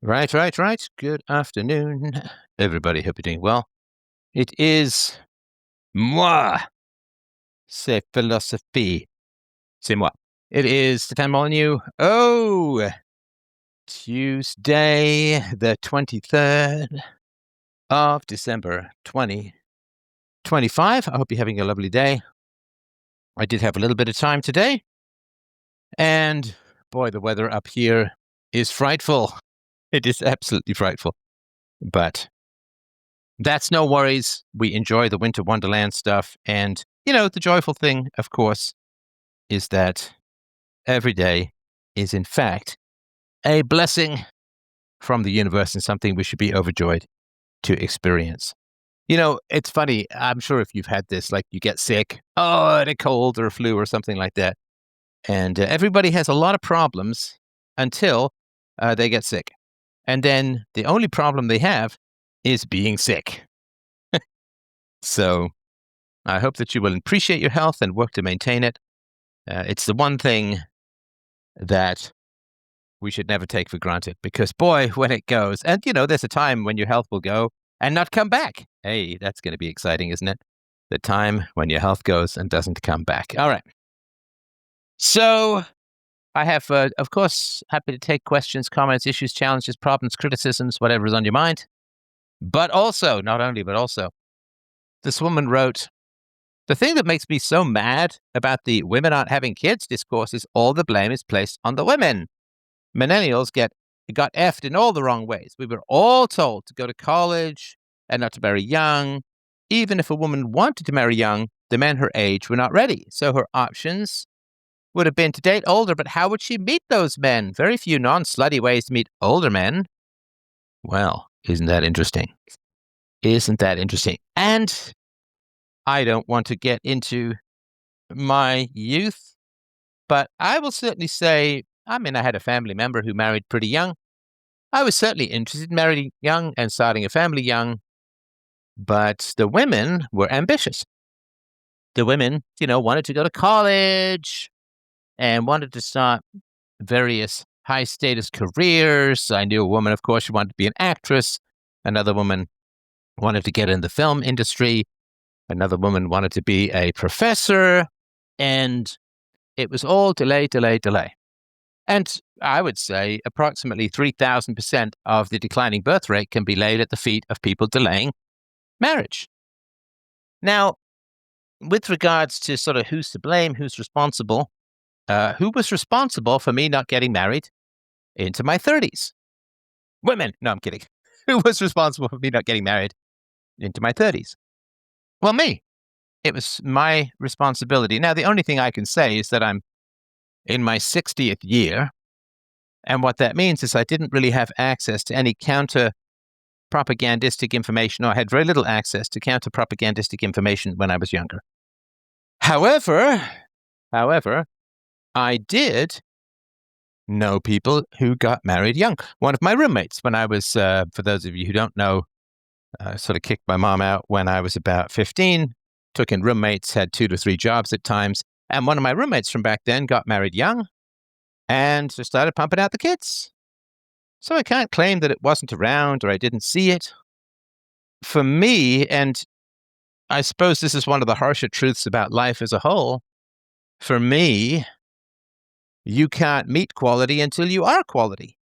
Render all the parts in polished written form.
Right. Good afternoon, everybody. Hope you're doing well. It is moi, c'est philosophie. C'est moi. It is Stefan Molyneux. Oh, Tuesday, the 23rd of December, 2025. I hope you're having a lovely day. I did have a little bit of time today, and boy, the weather up here is frightful. It is absolutely frightful, but that's no worries. We enjoy the Winter Wonderland stuff. And, the joyful thing, of course, is that every day is, in fact, a blessing from the universe and something we should be overjoyed to experience. It's funny. I'm sure if you've had this, like you get sick, a cold or a flu or something like that. And everybody has a lot of problems until they get sick. And then the only problem they have is being sick. So I hope that you will appreciate your health and work to maintain it. It's the one thing that we should never take for granted because, boy, when it goes, and there's a time when your health will go and not come back. Hey, that's going to be exciting, isn't it? The time when your health goes and doesn't come back. All right. So I have, of course, happy to take questions, comments, issues, challenges, problems, criticisms, whatever is on your mind. But also, not only, but also, this woman wrote, the thing that makes me so mad about the women aren't having kids discourse is all the blame is placed on the women. Millennials got effed in all the wrong ways. We were all told to go to college and not to marry young. Even if a woman wanted to marry young, the men her age were not ready. So her options would have been to date older, but how would she meet those men? Very few non-slutty ways to meet older men. Well, isn't that interesting? Isn't that interesting? And I don't want to get into my youth, but I will certainly say, I had a family member who married pretty young. I was certainly interested in marrying young and starting a family young, but the women were ambitious. The women, wanted to go to college and wanted to start various high-status careers. I knew a woman, of course, who wanted to be an actress. Another woman wanted to get in the film industry. Another woman wanted to be a professor. And it was all delay. And I would say approximately 3,000% of the declining birth rate can be laid at the feet of people delaying marriage. Now, with regards to sort of who's to blame, who's responsible, who was responsible for me not getting married into my 30s? Women. No, I'm kidding. Who was responsible for me not getting married into my 30s? Well, me. It was my responsibility. Now, the only thing I can say is that I'm in my 60th year. And what that means is I didn't really have access to any counter-propagandistic information, or I had very little access to counter-propagandistic information when I was younger. However, I did know people who got married young. One of my roommates, when I was, for those of you who don't know, sort of kicked my mom out when I was about 15, took in roommates, had 2 to 3 jobs at times. And one of my roommates from back then got married young and just started pumping out the kids. So I can't claim that it wasn't around or I didn't see it. For me, and I suppose this is one of the harsher truths about life as a whole, for me, you can't meet quality until you are quality.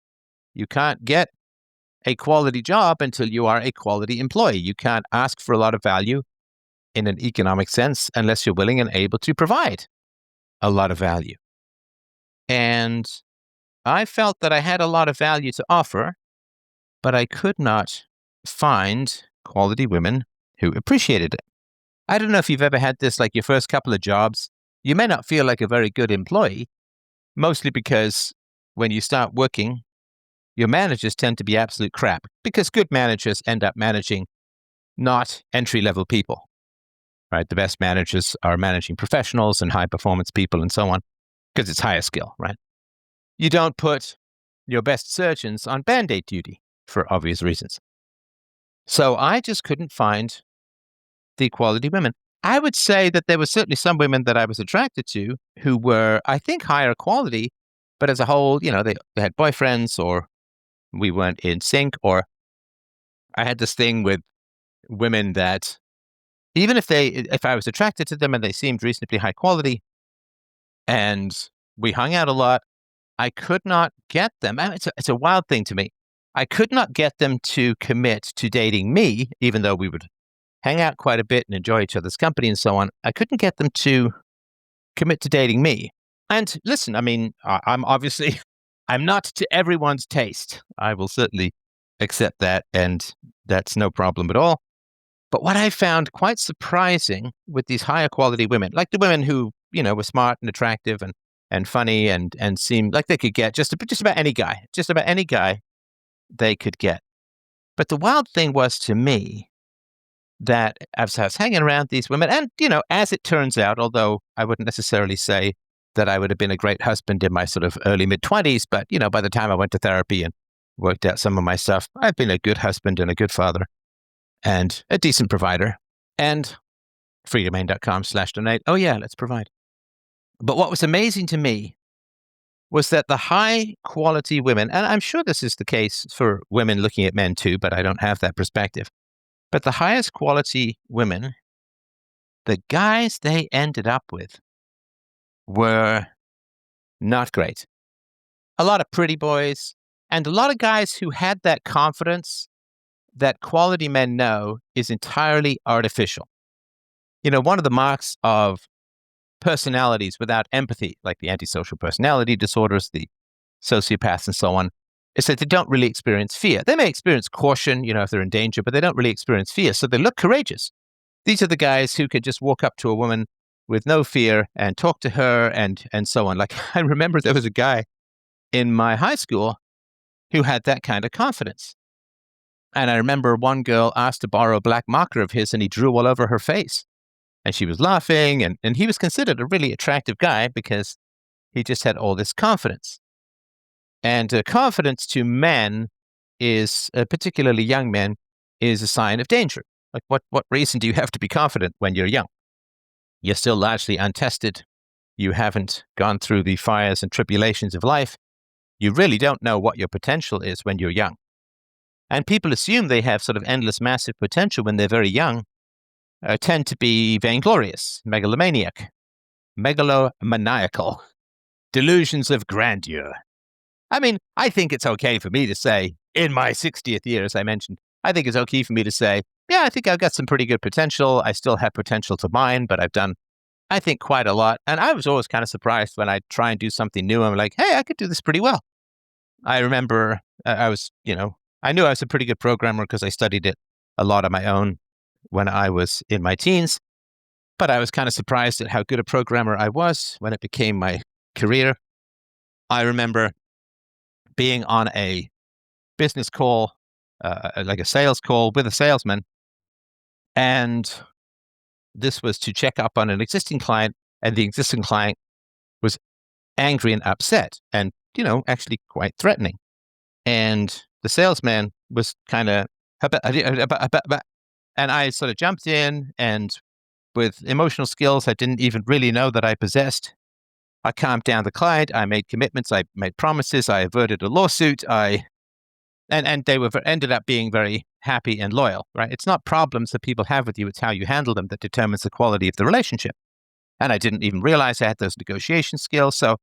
You can't get a quality job until you are a quality employee. You can't ask for a lot of value in an economic sense unless you're willing and able to provide a lot of value. And I felt that I had a lot of value to offer, but I could not find quality women who appreciated it. I don't know if you've ever had this, like your first couple of jobs, you may not feel like a very good employee, mostly because when you start working, your managers tend to be absolute crap because good managers end up managing not entry-level people, right? The best managers are managing professionals and high-performance people and so on because it's higher skill, right? You don't put your best surgeons on Band-Aid duty for obvious reasons. So I just couldn't find the quality women. I would say that there were certainly some women that I was attracted to who were, I think, higher quality, but as a whole, they had boyfriends or we weren't in sync, or I had this thing with women that even if I was attracted to them and they seemed reasonably high quality and we hung out a lot, I could not get them. And it's a wild thing to me. I could not get them to commit to dating me, even though we would hang out quite a bit and enjoy each other's company and so on. I couldn't get them to commit to dating me. And listen, I mean, I'm obviously, I'm not to everyone's taste. I will certainly accept that, and that's no problem at all. But what I found quite surprising with these higher quality women, like the women who, were smart and attractive and funny and seemed like they could get just about any guy they could get. But the wild thing was to me that as I was hanging around these women, and, as it turns out, although I wouldn't necessarily say that I would have been a great husband in my sort of early mid-20s, but, by the time I went to therapy and worked out some of my stuff, I've been a good husband and a good father and a decent provider. And freedomain.com/donate. Oh yeah, let's provide. But what was amazing to me was that the high quality women, and I'm sure this is the case for women looking at men too, but I don't have that perspective. But the highest quality women, the guys they ended up with were not great. A lot of pretty boys and a lot of guys who had that confidence that quality men know is entirely artificial. One of the marks of personalities without empathy, like the antisocial personality disorders, the sociopaths and so on, is that they don't really experience fear. They may experience caution, if they're in danger, but they don't really experience fear. So they look courageous. These are the guys who could just walk up to a woman with no fear and talk to her and so on. Like, I remember there was a guy in my high school who had that kind of confidence. And I remember one girl asked to borrow a black marker of his and he drew all over her face. And she was laughing, and he was considered a really attractive guy because he just had all this confidence. And confidence to men is, particularly young men, is a sign of danger. Like, what reason do you have to be confident when you're young? You're still largely untested. You haven't gone through the fires and tribulations of life. You really don't know what your potential is when you're young. And people assume they have sort of endless, massive potential when they're very young, tend to be vainglorious, megalomaniacal, delusions of grandeur. I mean, I think it's okay for me to say, in my 60th year, as I mentioned, I think it's okay for me to say, yeah, I think I've got some pretty good potential. I still have potential to mine, but I've done, I think, quite a lot. And I was always kind of surprised when I try and do something new. I'm like, hey, I could do this pretty well. I remember I knew I was a pretty good programmer because I studied it a lot on my own when I was in my teens. But I was kind of surprised at how good a programmer I was when it became my career. I remember being on a business call, like a sales call with a salesman. And this was to check up on an existing client. And the existing client was angry and upset and, actually quite threatening. And the salesman was kind of, and I sort of jumped in, and with emotional skills I didn't even really know that I possessed, I calmed down the client. I made commitments. I made promises. I averted a lawsuit. And they ended up being very happy and loyal, right? It's not problems that people have with you. It's how you handle them that determines the quality of the relationship. And I didn't even realize I had those negotiation skills. So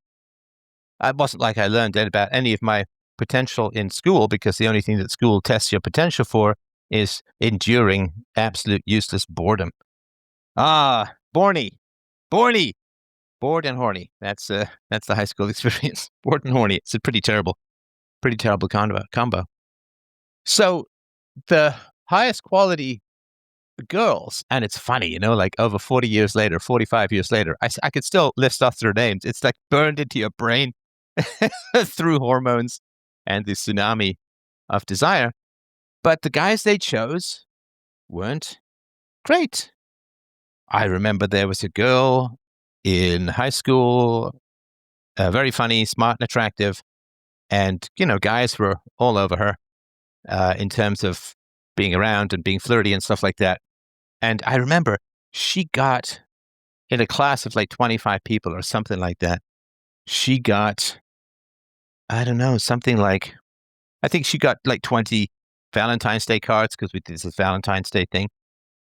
it wasn't like I learned about any of my potential in school, because the only thing that school tests your potential for is enduring absolute useless boredom. Bored and horny. That's the high school experience. Bored and horny. It's a pretty terrible combo. So the highest quality girls, and it's funny, like over 40 years later, 45 years later, I could still list off their names. It's like burned into your brain through hormones and the tsunami of desire. But the guys they chose weren't great. I remember there was a girl in high school, very funny, smart and attractive. And, guys were all over her in terms of being around and being flirty and stuff like that. And I remember she got, in a class of like 25 people or something like that, she got, I don't know, something like I think she got like 20 Valentine's Day cards because we did this Valentine's Day thing.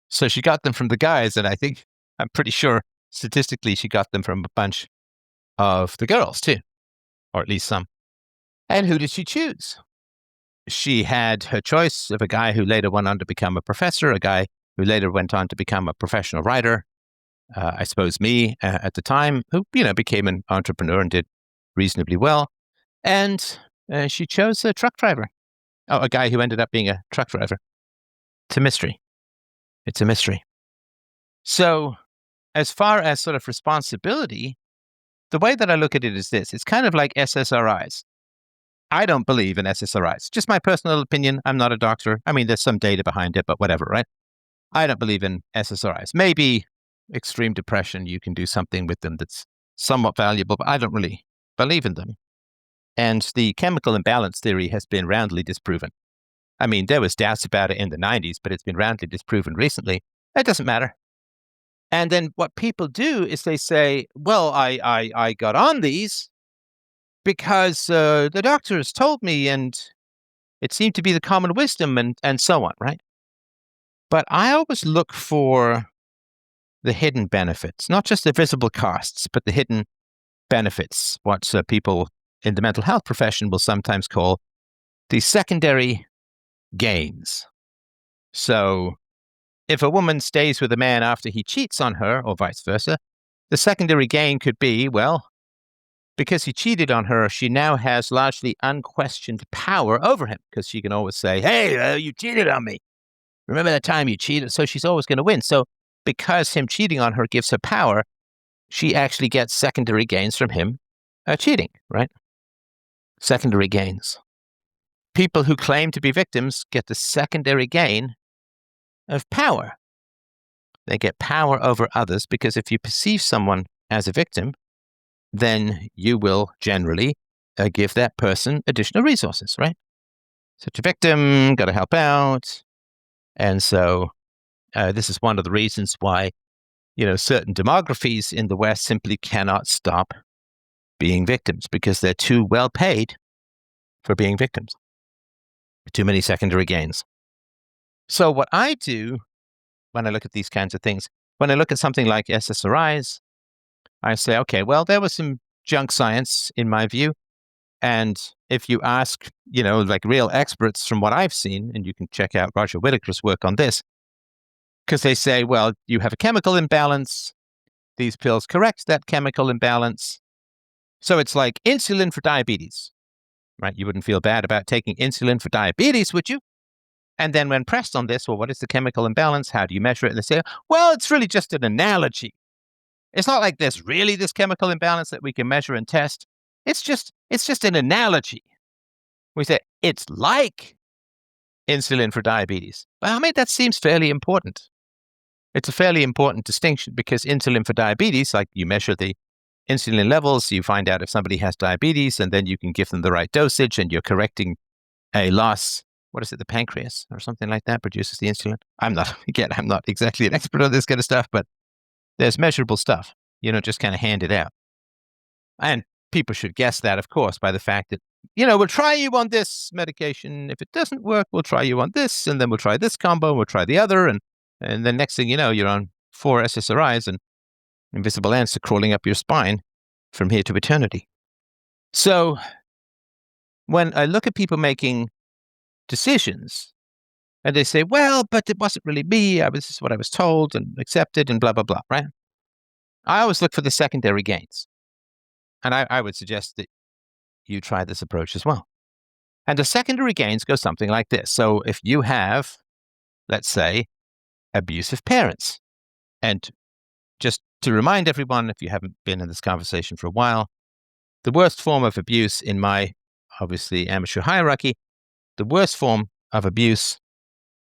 So she got them from the guys, and I'm pretty sure statistically she got them from a bunch of the girls too, or at least some. And who did she choose? She had her choice of a guy who later went on to become a professor, a guy who later went on to become a professional writer. I suppose me at the time, who became an entrepreneur and did reasonably well. And she chose a truck driver. Oh, a guy who ended up being a truck driver. It's a mystery. It's a mystery. So, as far as sort of responsibility, the way that I look at it is this: it's kind of like SSRIs. I don't believe in SSRIs. Just my personal opinion. I'm not a doctor. I mean, there's some data behind it, but whatever, right? I don't believe in SSRIs. Maybe extreme depression, you can do something with them that's somewhat valuable, but I don't really believe in them. And the chemical imbalance theory has been roundly disproven. I mean, there was doubts about it in the 90s, but it's been roundly disproven recently. It doesn't matter. And then what people do is they say, well, I got on these because the doctors told me, and it seemed to be the common wisdom, and so on, right? But I always look for the hidden benefits, not just the visible costs, but the hidden benefits, what people in the mental health profession will sometimes call the secondary gains. So if a woman stays with a man after he cheats on her, or vice versa, the secondary gain could be, well, because he cheated on her, she now has largely unquestioned power over him, because she can always say, hey, you cheated on me. Remember that time you cheated? So she's always going to win. So because him cheating on her gives her power, she actually gets secondary gains from him cheating, right? Secondary gains. People who claim to be victims get the secondary gain of power. They get power over others because if you perceive someone as a victim, then you will generally give that person additional resources, right? Such a victim, got to help out. And so this is one of the reasons why, certain demographies in the West simply cannot stop being victims because they're too well paid for being victims. Too many secondary gains. So what I do when I look at these kinds of things, when I look at something like SSRIs, I say, okay, well, there was some junk science in my view. And if you ask, like real experts from what I've seen, and you can check out Roger Whittaker's work on this, because they say, well, you have a chemical imbalance. These pills correct that chemical imbalance. So it's like insulin for diabetes, right? You wouldn't feel bad about taking insulin for diabetes, would you? And then when pressed on this, well, what is the chemical imbalance? How do you measure it? And they say, well, it's really just an analogy. It's not like there's really this chemical imbalance that we can measure and test. It's just an analogy. We say it's like insulin for diabetes. Well, I mean, that seems fairly important. It's a fairly important distinction because insulin for diabetes, like you measure the insulin levels, you find out if somebody has diabetes, and then you can give them the right dosage, and you're correcting a loss. What is it, the pancreas or something like that produces the insulin? I'm not exactly an expert on this kind of stuff, but there's measurable stuff. You don't just kind of hand it out. And people should guess that, of course, by the fact that, we'll try you on this medication. If it doesn't work, we'll try you on this, and then we'll try this combo, and we'll try the other, and then next thing you know, you're on 4 SSRIs, and invisible ants are crawling up your spine from here to eternity. So when I look at people making decisions, and they say, well, but it wasn't really me. This is what I was told and accepted and blah, blah, blah, right? I always look for the secondary gains. And I would suggest that you try this approach as well. And the secondary gains go something like this. So if you have, let's say, abusive parents, and just to remind everyone, if you haven't been in this conversation for a while, the worst form of abuse in my, obviously, amateur hierarchy, the worst form of abuse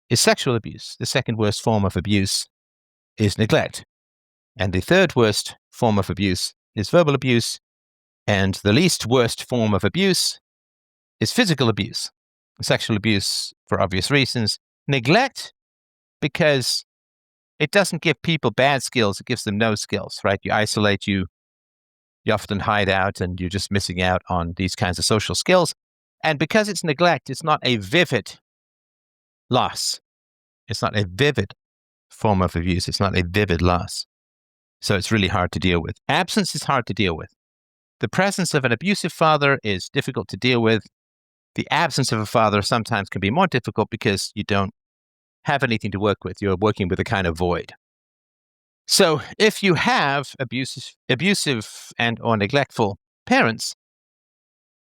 is sexual abuse. The second worst form of abuse is neglect. And the third worst form of abuse is verbal abuse. And the least worst form of abuse is physical abuse. Sexual abuse, for obvious reasons. Neglect, because it doesn't give people bad skills. It gives them no skills, right? You isolate, you often hide out, and you're just missing out on these kinds of social skills. And because it's neglect, it's not a vivid loss. It's not a vivid form of abuse. It's not a vivid loss. So it's really hard to deal with. Absence is hard to deal with. The presence of an abusive father is difficult to deal with. The absence of a father sometimes can be more difficult because you don't have anything to work with. You're working with a kind of void. So if you have abusive and or neglectful parents,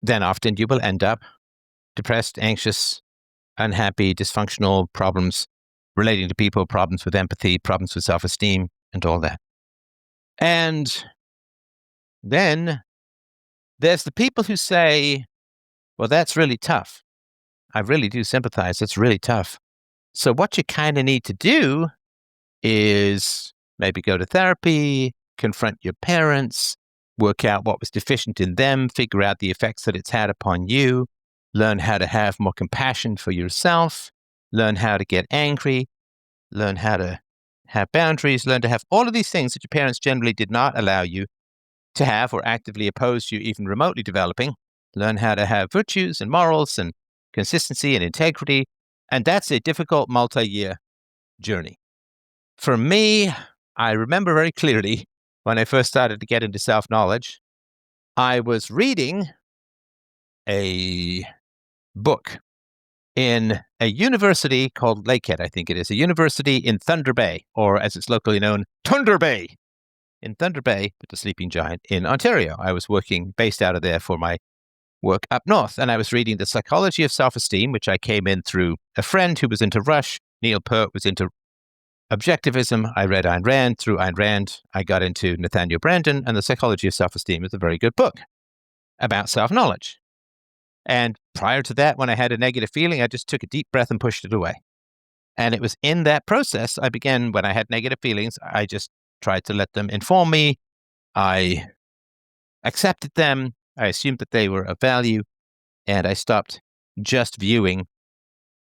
then often you will end up depressed, anxious, unhappy, dysfunctional, problems relating to people, problems with empathy, problems with self-esteem, and all that. And then there's the people who say, well, that's really tough. I really do sympathize. It's really tough. So what you kind of need to do is maybe go to therapy, confront your parents, work out what was deficient in them, figure out the effects that it's had upon you, learn how to have more compassion for yourself, learn how to get angry, learn how to have boundaries, learn to have all of these things that your parents generally did not allow you to have or actively opposed you even remotely developing. Learn how to have virtues and morals and consistency and integrity. And that's a difficult multi-year journey. For me, I remember very clearly when I first started to get into self-knowledge, I was reading a book in a university called Lakehead, I think it is, a university in Thunder Bay, or as it's locally known, Thunder Bay. In Thunder Bay, with the sleeping giant in Ontario. I was based out of there for my work up north, and I was reading The Psychology of Self-Esteem, which I came in through a friend who was into Rush. Neil Peart was into objectivism. I read Ayn Rand. Through Ayn Rand, I got into Nathaniel Branden, and The Psychology of Self-Esteem is a very good book about self-knowledge. And prior to that, when I had a negative feeling, I just took a deep breath and pushed it away. And it was in that process I began, when I had negative feelings, I just tried to let them inform me. I accepted them. I assumed that they were of value. And I stopped just viewing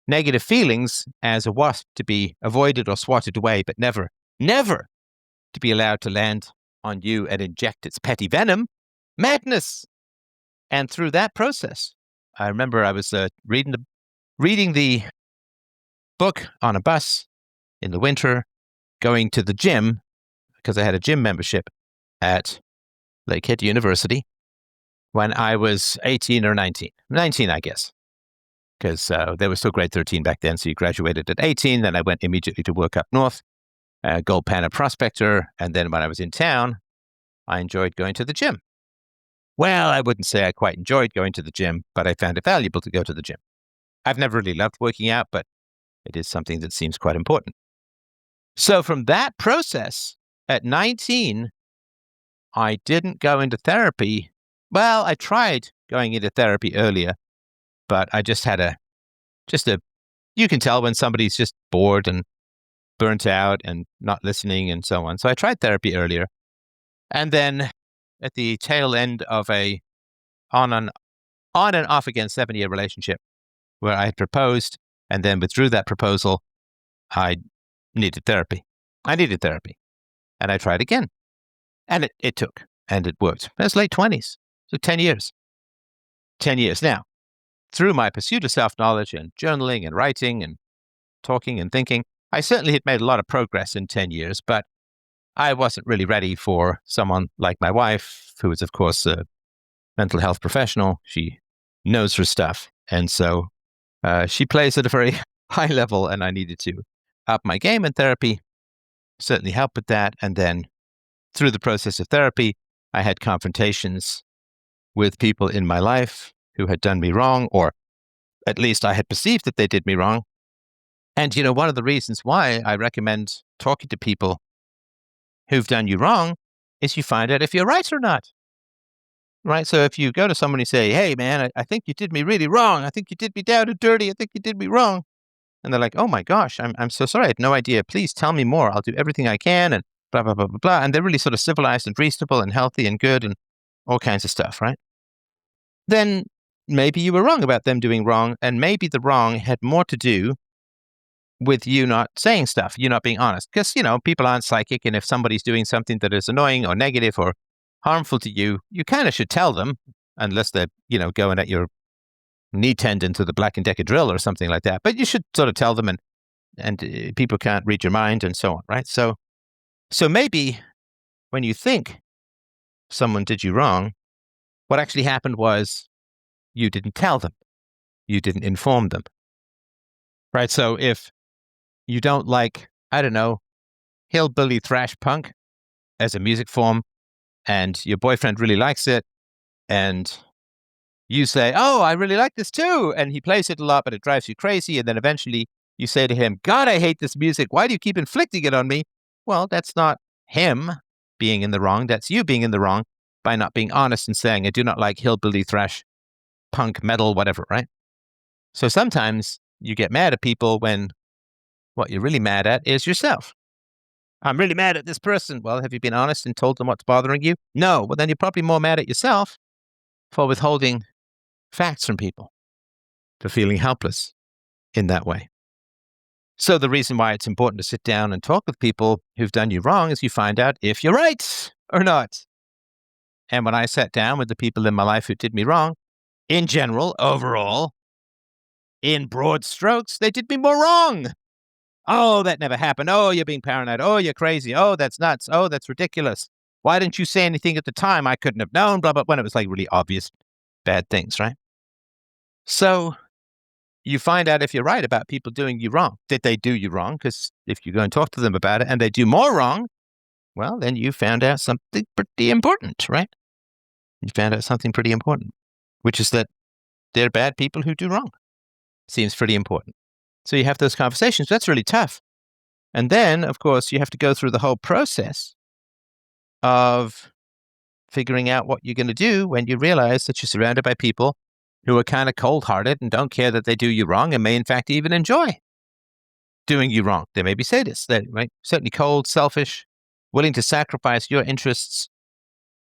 negative feelings as a wasp to be avoided or swatted away, but never, never to be allowed to land on you and inject its petty venom. Madness! And through that process, I remember I was reading the book on a bus in the winter, going to the gym, because I had a gym membership at Lakehead University when I was 18 or 19. 19, I guess, because they were still grade 13 back then, so you graduated at 18. Then I went immediately to work up north, gold panel prospector, and then when I was in town, I enjoyed going to the gym. Well, I wouldn't say I quite enjoyed going to the gym, but I found it valuable to go to the gym. I've never really loved working out, but it is something that seems quite important. So from that process, at 19, I didn't go into therapy. Well, I tried going into therapy earlier, but I just had you can tell when somebody's just bored and burnt out and not listening and so on. So I tried therapy earlier. And then at the tail end of a on and off again 7-year relationship where I had proposed and then withdrew that proposal, I needed therapy. And I tried again. And it took, and it worked. It was late 20s, so 10 years. 10 years. Now, through my pursuit of self-knowledge and journaling and writing and talking and thinking, I certainly had made a lot of progress in 10 years, but I wasn't really ready for someone like my wife, who is, of course, a mental health professional. She knows her stuff. And so she plays at a very high level, and I needed to up my game, and therapy certainly helped with that. And then through the process of therapy, I had confrontations with people in my life who had done me wrong, or at least I had perceived that they did me wrong. And, one of the reasons why I recommend talking to people who've done you wrong is you find out if you're right or not. Right? So if you go to someone and say, hey, man, I think you did me really wrong. I think you did me down and dirty. I think you did me wrong. And they're like, oh, my gosh, I'm so sorry. I had no idea. Please tell me more. I'll do everything I can, and blah, blah, blah, blah, blah. And they're really sort of civilized and reasonable and healthy and good and all kinds of stuff, right? Then maybe you were wrong about them doing wrong, and maybe the wrong had more to do with you not saying stuff, you not being honest. Because, people aren't psychic, and if somebody's doing something that is annoying or negative or harmful to you, you kind of should tell them, unless they're, going at your knee tendon to the Black & Decker drill or something like that. But you should sort of tell them, and people can't read your mind and so on, right? So maybe when you think someone did you wrong, what actually happened was you didn't tell them. You didn't inform them, right? So if you don't like, I don't know, hillbilly thrash punk as a music form, and your boyfriend really likes it, and you say, oh, I really like this too, and he plays it a lot, but it drives you crazy, and then eventually you say to him, God, I hate this music. Why do you keep inflicting it on me? Well, that's not him being in the wrong. That's you being in the wrong by not being honest and saying, I do not like hillbilly thrash, punk, metal, whatever, right? So sometimes you get mad at people when what you're really mad at is yourself. I'm really mad at this person. Well, have you been honest and told them what's bothering you? No. Well, then you're probably more mad at yourself for withholding facts from people, for feeling helpless in that way. So the reason why it's important to sit down and talk with people who've done you wrong is you find out if you're right or not. And when I sat down with the people in my life who did me wrong, in general, overall, in broad strokes, they did me more wrong. Oh, that never happened. Oh, you're being paranoid. Oh, you're crazy. Oh, that's nuts. Oh, that's ridiculous. Why didn't you say anything at the time? I couldn't have known, blah, blah, when it was like really obvious bad things, right? So you find out if you're right about people doing you wrong. Did they do you wrong? Because if you go and talk to them about it and they do more wrong, well, then you found out something pretty important, right? You found out something pretty important, which is that they're bad people who do wrong. Seems pretty important. So you have those conversations. That's really tough. And then, of course, you have to go through the whole process of figuring out what you're going to do when you realize that you're surrounded by people who are kind of cold-hearted and don't care that they do you wrong and may, in fact, even enjoy doing you wrong. They may be sadists, right? Certainly cold, selfish, willing to sacrifice your interests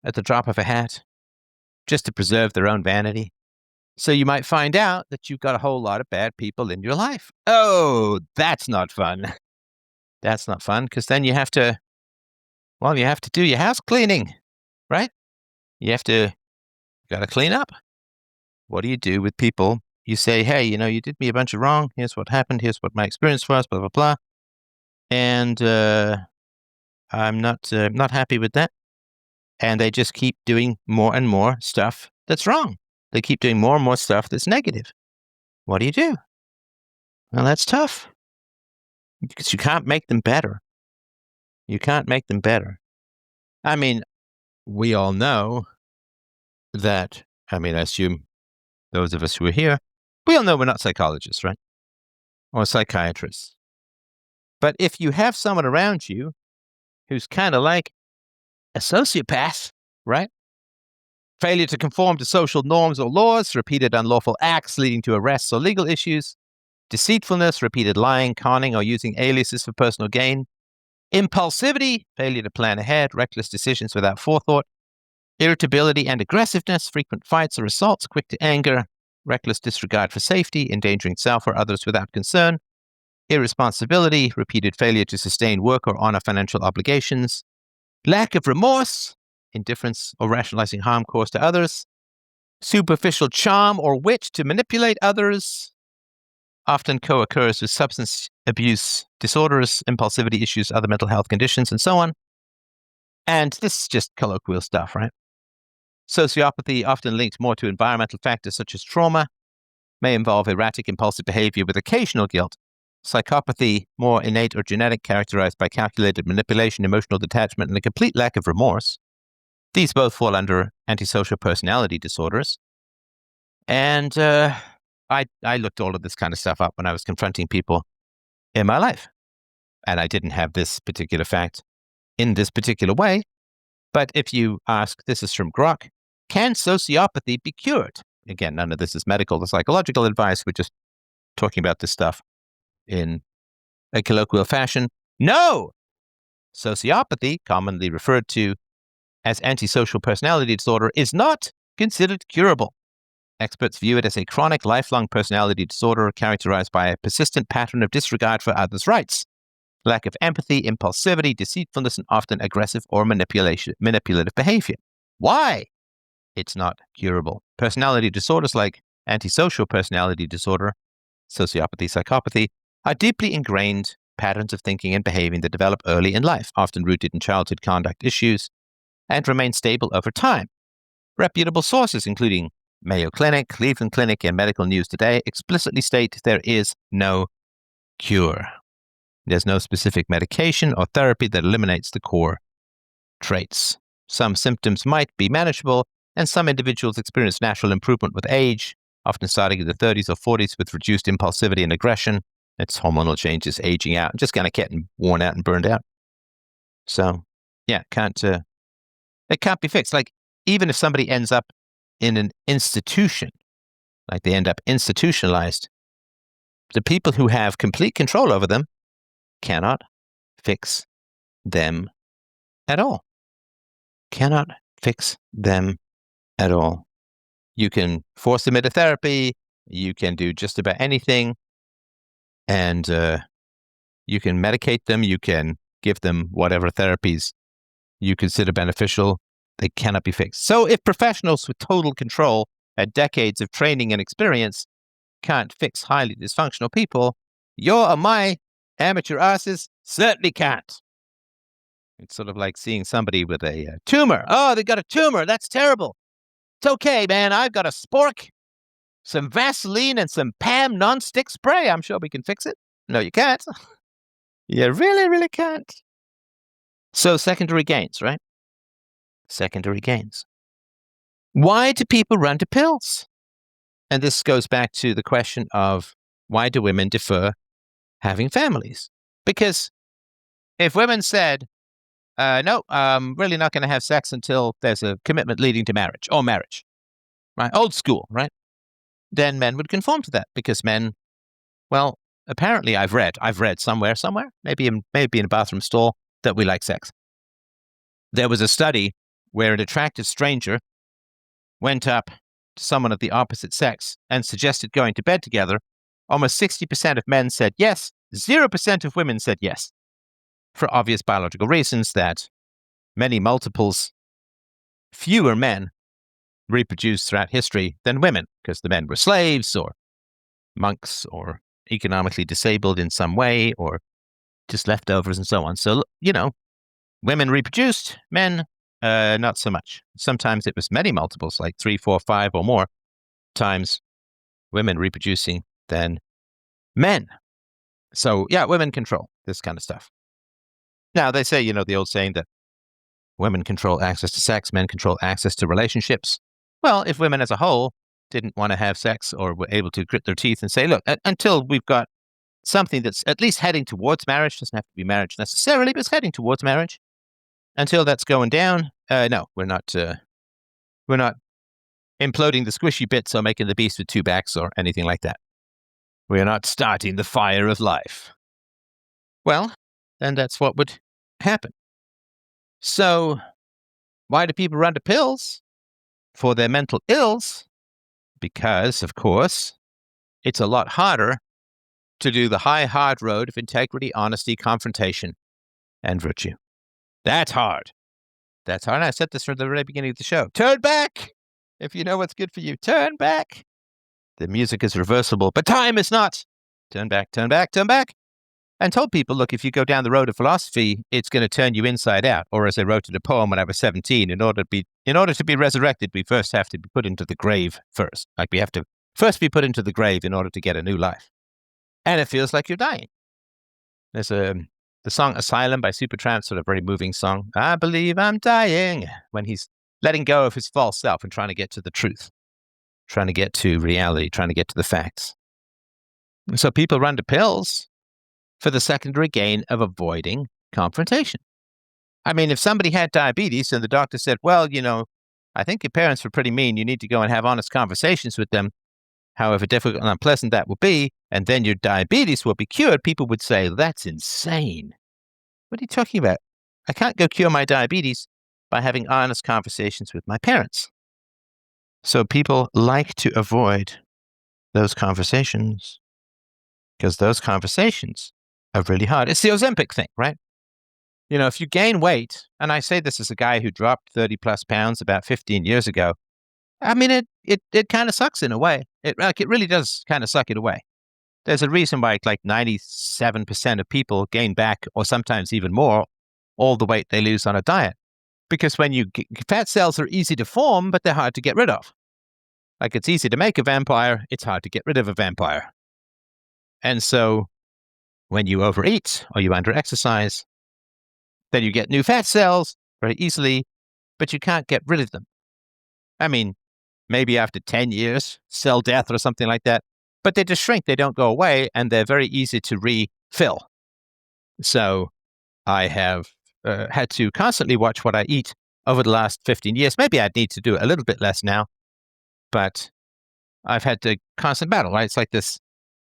at the drop of a hat just to preserve their own vanity. So you might find out that you've got a whole lot of bad people in your life. Oh, that's not fun. That's not fun, because then you have to do your house cleaning, right? You got to clean up. What do you do with people? You say, hey, you did me a bunch of wrong. Here's what happened. Here's what my experience was, blah, blah, blah. And I'm not happy with that. And they just keep doing more and more stuff that's wrong. They keep doing more and more stuff that's negative. What do you do? Well, that's tough. Because you can't make them better. You can't make them better. I mean, we all know that, I assume those of us who are here, we all know we're not psychologists, right? Or psychiatrists. But if you have someone around you who's kind of like a sociopath, right? Failure to conform to social norms or laws, repeated unlawful acts leading to arrests or legal issues, deceitfulness, repeated lying, conning, or using aliases for personal gain, impulsivity, failure to plan ahead, reckless decisions without forethought, irritability and aggressiveness, frequent fights or assaults, quick to anger, reckless disregard for safety, endangering self or others without concern, irresponsibility, repeated failure to sustain work or honor financial obligations, lack of remorse, indifference or rationalizing harm caused to others, superficial charm or wit to manipulate others, often co-occurs with substance abuse disorders, impulsivity issues, other mental health conditions, and so on. And this is just colloquial stuff, right? Sociopathy, often linked more to environmental factors such as trauma, may involve erratic, impulsive behavior with occasional guilt. Psychopathy, more innate or genetic, characterized by calculated manipulation, emotional detachment, and a complete lack of remorse. These both fall under antisocial personality disorders. And I looked all of this kind of stuff up when I was confronting people in my life. And I didn't have this particular fact in this particular way. But if you ask, this is from Grok, can sociopathy be cured? Again, none of this is medical or psychological advice. We're just talking about this stuff in a colloquial fashion. No! Sociopathy, commonly referred to as antisocial personality disorder, is not considered curable. Experts view it as a chronic, lifelong personality disorder characterized by a persistent pattern of disregard for others' rights, lack of empathy, impulsivity, deceitfulness, and often aggressive or manipulative behavior. Why? It's not curable. Personality disorders like antisocial personality disorder, sociopathy, psychopathy, are deeply ingrained patterns of thinking and behaving that develop early in life, often rooted in childhood conduct issues, and remain stable over time. Reputable sources, including Mayo Clinic, Cleveland Clinic, and Medical News Today, explicitly state there is no cure. There's no specific medication or therapy that eliminates the core traits. Some symptoms might be manageable, and some individuals experience natural improvement with age, often starting in the 30s or 40s with reduced impulsivity and aggression. It's hormonal changes, aging out, and just kind of getting worn out and burned out. So, yeah, it can't be fixed. Like, even if somebody ends up in an institution, like they end up institutionalized, the people who have complete control over them cannot fix them at all. Cannot fix them at all. You can force them into therapy. You can do just about anything. And you can medicate them. You can give them whatever therapies you consider beneficial. They cannot be fixed. So if professionals with total control and decades of training and experience can't fix highly dysfunctional people, your or my amateur asses certainly can't. It's sort of like seeing somebody with a tumor. Oh, they got a tumor. That's terrible. It's okay, man. I've got a spork, some Vaseline, and some Pam nonstick spray. I'm sure we can fix it. No, you can't. You really, really can't. So secondary gains, right? Secondary gains. Why do people run to pills? And this goes back to the question of why do women defer having families? Because if women said, no, I'm really not going to have sex until there's a commitment leading to marriage, right? Old school, right? Then men would conform to that because men, well, apparently I've read somewhere, maybe in a bathroom stall, that we like sex. There was a study where an attractive stranger went up to someone of the opposite sex and suggested going to bed together. Almost 60% of men said yes, 0% of women said yes, for obvious biological reasons that many multiples, fewer men reproduced throughout history than women, because the men were slaves or monks or economically disabled in some way or just leftovers and so on. So, women reproduced, men not so much. Sometimes it was many multiples, like 3, 4, 5 or more times women reproducing than men. So, yeah, women control this kind of stuff. Now, they say, the old saying that women control access to sex, men control access to relationships. Well, if women as a whole didn't want to have sex or were able to grit their teeth and say, look, until we've got something that's at least heading towards marriage, doesn't have to be marriage necessarily, but it's heading towards marriage. Until that's going down, no, we're not imploding the squishy bits or making the beast with 2 backs or anything like that. We're not starting the fire of life. Well, then that's what would happen. So why do people run to pills for their mental ills? Because, of course, it's a lot harder to do the high, hard road of integrity, honesty, confrontation, and virtue. That's hard. That's hard. And I said this from the very beginning of the show. Turn back! If you know what's good for you, turn back. The music is reversible, but time is not. Turn back, turn back, turn back. And told people, look, if you go down the road of philosophy, it's going to turn you inside out. Or as I wrote in a poem when I was 17, in order to be resurrected, we first have to be put into the grave first. Like we have to first be put into the grave in order to get a new life. And it feels like you're dying. There's the song Asylum by Supertramp, sort of very moving song. I believe I'm dying, when he's letting go of his false self and trying to get to the truth, trying to get to reality, trying to get to the facts. And so people run to pills for the secondary gain of avoiding confrontation. I mean, if somebody had diabetes and the doctor said, well, I think your parents were pretty mean. You need to go and have honest conversations with them, however difficult and unpleasant that will be, and then your diabetes will be cured, people would say, that's insane. What are you talking about? I can't go cure my diabetes by having honest conversations with my parents. So people like to avoid those conversations because those conversations are really hard. It's the Ozempic thing, right? If you gain weight, and I say this as a guy who dropped 30 plus pounds about 15 years ago, I mean, it kind of sucks in a way. It really does kind of suck it away. There's a reason why like 97% of people gain back, or sometimes even more, all the weight they lose on a diet. Because when fat cells are easy to form, but they're hard to get rid of. Like it's easy to make a vampire, it's hard to get rid of a vampire. And so when you overeat or you underexercise, then you get new fat cells very easily, but you can't get rid of them. I mean, maybe after 10 years, cell death or something like that, but they just shrink, they don't go away, and they're very easy to refill. So I have had to constantly watch what I eat over the last 15 years. Maybe I'd need to do it a little bit less now, but I've had to constant battle, right? It's like this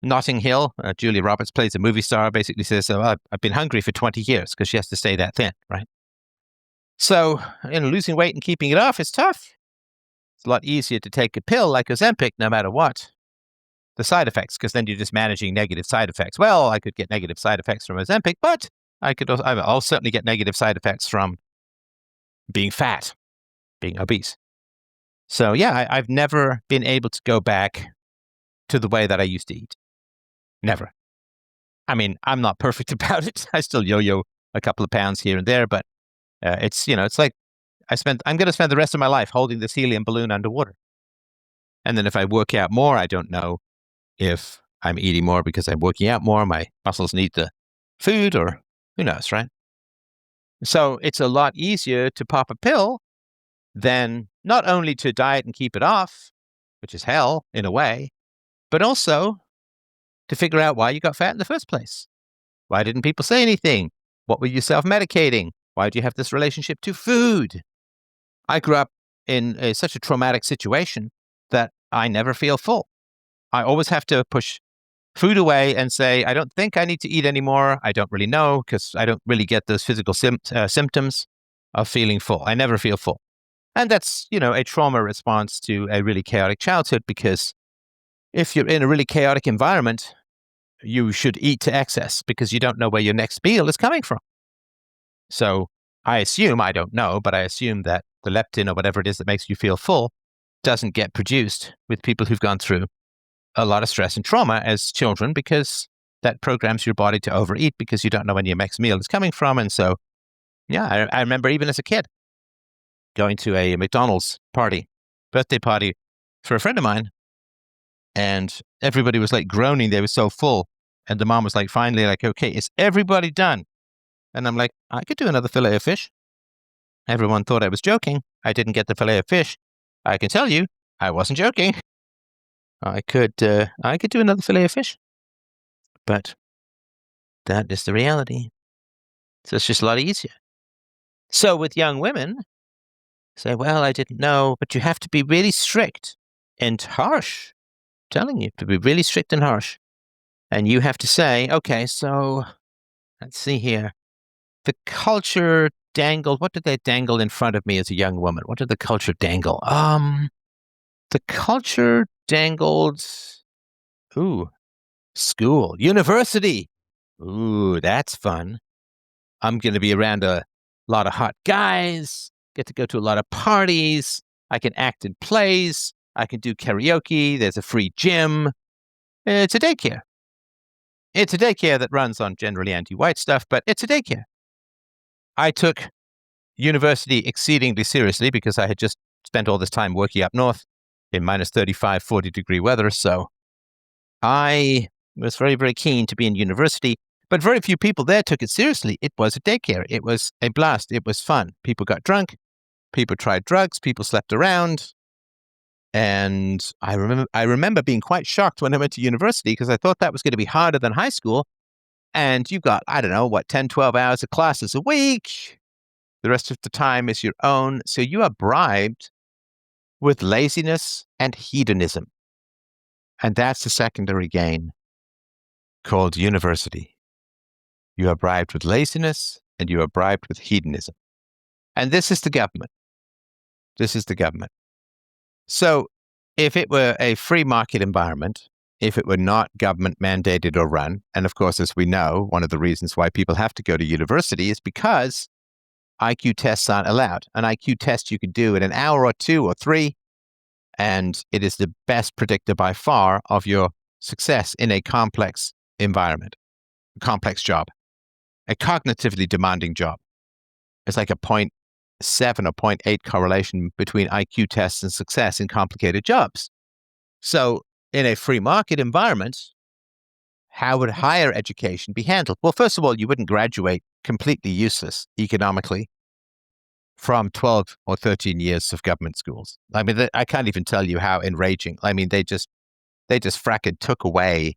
Notting Hill. Julia Roberts plays a movie star, basically says, oh, I've been hungry for 20 years because she has to stay that thin, right? So, losing weight and keeping it off is tough. It's a lot easier to take a pill like Ozempic, no matter what the side effects, because then you're just managing negative side effects. Well, I could get negative side effects from Ozempic, but I'll certainly get negative side effects from being fat, being obese. So yeah, I've never been able to go back to the way that I used to eat. Never. I mean, I'm not perfect about it. I still yo-yo a couple of pounds here and there, but it's like I'm going to spend the rest of my life holding this helium balloon underwater. And then if I work out more, I don't know if I'm eating more because I'm working out more, my muscles need the food, or who knows, right? So it's a lot easier to pop a pill than not only to diet and keep it off, which is hell in a way, but also to figure out why you got fat in the first place. Why didn't people say anything? What were you self-medicating? Why do you have this relationship to food? I grew up in such a traumatic situation that I never feel full. I always have to push food away and say, I don't think I need to eat anymore. I don't really know, because I don't really get those physical symptoms of feeling full. I never feel full. And that's, a trauma response to a really chaotic childhood, because if you're in a really chaotic environment, you should eat to excess because you don't know where your next meal is coming from. So I don't know, but I assume that the leptin or whatever it is that makes you feel full doesn't get produced with people who've gone through a lot of stress and trauma as children, because that programs your body to overeat because you don't know when your next meal is coming from. And so, yeah, I remember even as a kid going to a McDonald's birthday party for a friend of mine, and everybody was like groaning. They were so full. And the mom was like, finally, like, okay, is everybody done? And I'm like, I could do another fillet of fish. Everyone thought I was joking. I didn't get the fillet of fish. I can tell you, I wasn't joking. I could do another fillet of fish. But that is the reality. So it's just a lot easier. So with young women, say, well, I didn't know, but you have to be really strict and harsh. I'm telling you, to be really strict and harsh. And you have to say, okay, so let's see here. The culture dangled. What did they dangle in front of me as a young woman? What did the culture dangle? The culture dangled, school, university. Ooh, that's fun. I'm going to be around a lot of hot guys, get to go to a lot of parties. I can act in plays. I can do karaoke. There's a free gym. It's a daycare. It's a daycare that runs on generally anti-white stuff, but it's a daycare. I took university exceedingly seriously because I had just spent all this time working up north in minus 35, 40-degree weather. So I was very, very keen to be in university, but very few people there took it seriously. It was a daycare. It was a blast. It was fun. People got drunk. People tried drugs. People slept around. And I remember being quite shocked when I went to university, because I thought that was going to be harder than high school. And you got, 10, 12 hours of classes a week. The rest of the time is your own. So you are bribed with laziness and hedonism. And that's the secondary gain called university. You are bribed with laziness and you are bribed with hedonism. And this is the government. This is the government. So if it were a free market environment, if it were not government mandated or run, and of course, as we know, one of the reasons why people have to go to university is because IQ tests aren't allowed. An IQ test you could do in an hour or 2 or 3. And it is the best predictor by far of your success in a complex environment, a complex job, a cognitively demanding job. It's like a 0.7 or 0.8 correlation between IQ tests and success in complicated jobs. So in a free market environment, how would higher education be handled? Well, first of all, you wouldn't graduate completely useless economically from 12 or 13 years of government schools. I mean, I can't even tell you how enraging. I mean, they just fracking took away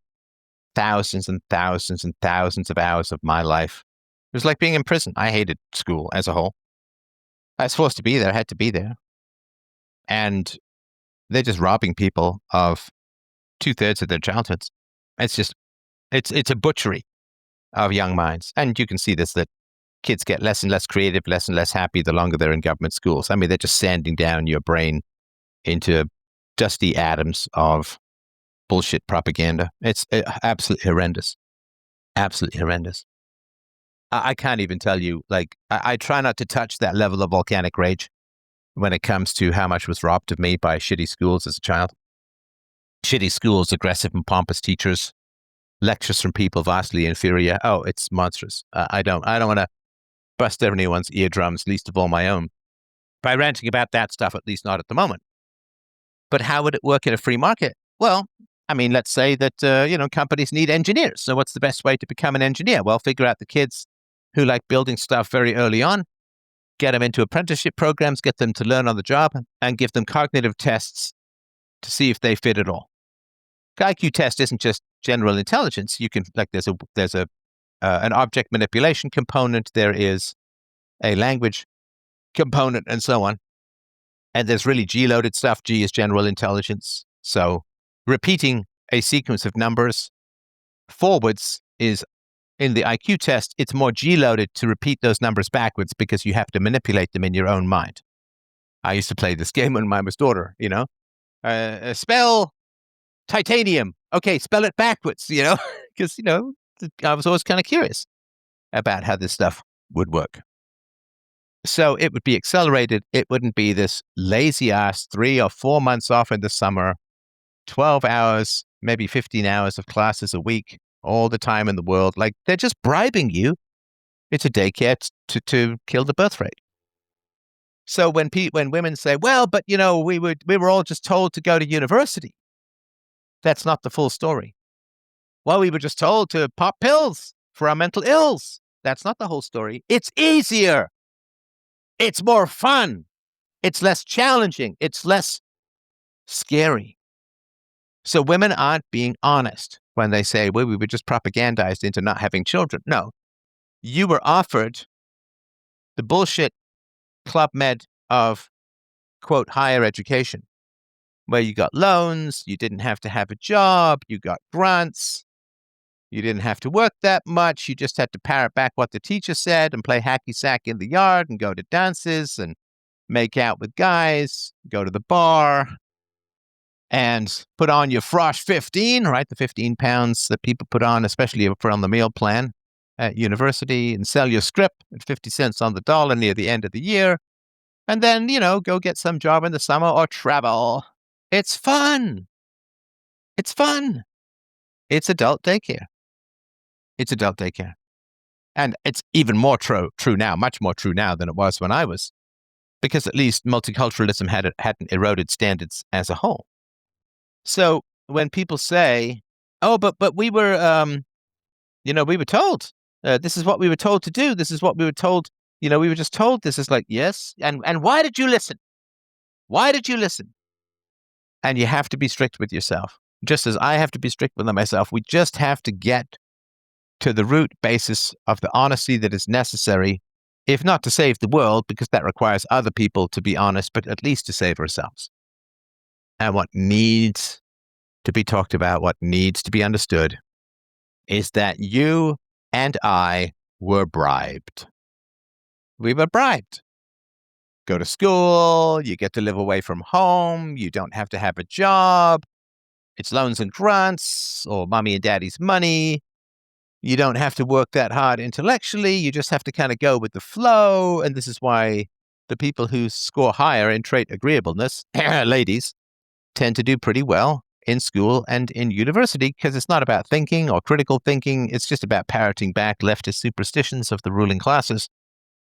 thousands and thousands and thousands of hours of my life. It was like being in prison. I hated school as a whole. I was forced to be there. I had to be there. And they're just robbing people of 2/3 of their childhoods. It's a butchery of young minds. And you can see this, that kids get less and less creative, less and less happy the longer they're in government schools. I mean, they're just sanding down your brain into dusty atoms of bullshit propaganda. It's absolutely horrendous. Absolutely horrendous. I can't even tell you, like, I try not to touch that level of volcanic rage when it comes to how much was robbed of me by shitty schools as a child. Shitty schools, aggressive and pompous teachers, lectures from people vastly inferior. Oh, it's monstrous. I don't want to bust anyone's eardrums, least of all my own, by ranting about that stuff, at least not at the moment. But how would it work in a free market? Well, I mean, let's say that, companies need engineers. So what's the best way to become an engineer? Well, figure out the kids who like building stuff very early on, get them into apprenticeship programs, get them to learn on the job, and give them cognitive tests to see if they fit at all. IQ test isn't just general intelligence. You can, like, there's an object manipulation component. There is a language component, and so on. And there's really G-loaded stuff. G is general intelligence. So repeating a sequence of numbers forwards is, in the IQ test, it's more G-loaded to repeat those numbers backwards because you have to manipulate them in your own mind. I used to play this game when I was daughter, spell titanium. Okay, spell it backwards, because, I was always kind of curious about how this stuff would work. So it would be accelerated. It wouldn't be this lazy ass 3 or 4 months off in the summer, 12 hours, maybe 15 hours of classes a week, all the time in the world. Like, they're just bribing you. It's a daycare to kill the birth rate. So when women say, well, but we were all just told to go to university, that's not the full story. Well, we were just told to pop pills for our mental ills. That's not the whole story. It's easier. It's more fun. It's less challenging. It's less scary. So women aren't being honest when they say, well, we were just propagandized into not having children. No, you were offered the bullshit Club Med of, quote, higher education, where you got loans, you didn't have to have a job, you got grants, you didn't have to work that much, you just had to parrot back what the teacher said and play hacky sack in the yard and go to dances and make out with guys, go to the bar, and put on your Frosh 15, right? The 15 pounds that people put on, especially if we're on the meal plan at university, and sell your script at 50 cents on the dollar near the end of the year. And then, go get some job in the summer or travel. It's fun. It's fun. It's adult daycare. It's adult daycare. And it's even more true now, much more true now than it was when I was, because at least multiculturalism hadn't eroded standards as a whole. So when people say, oh, but we were, we were told, this is what we were told to do. This is what we were told. We were just told this. Is like, yes. And why did you listen? Why did you listen? And you have to be strict with yourself, just as I have to be strict with myself. We just have to get to the root basis of the honesty that is necessary, if not to save the world, because that requires other people to be honest, but at least to save ourselves. And what needs to be talked about, what needs to be understood, is that you and I were bribed. We were bribed. Go to school, you get to live away from home, you don't have to have a job, it's loans and grants, or mommy and daddy's money. You don't have to work that hard intellectually, you just have to kind of go with the flow. And this is why the people who score higher in trait agreeableness, ladies, tend to do pretty well in school and in university because it's not about thinking or critical thinking. It's just about parroting back leftist superstitions of the ruling classes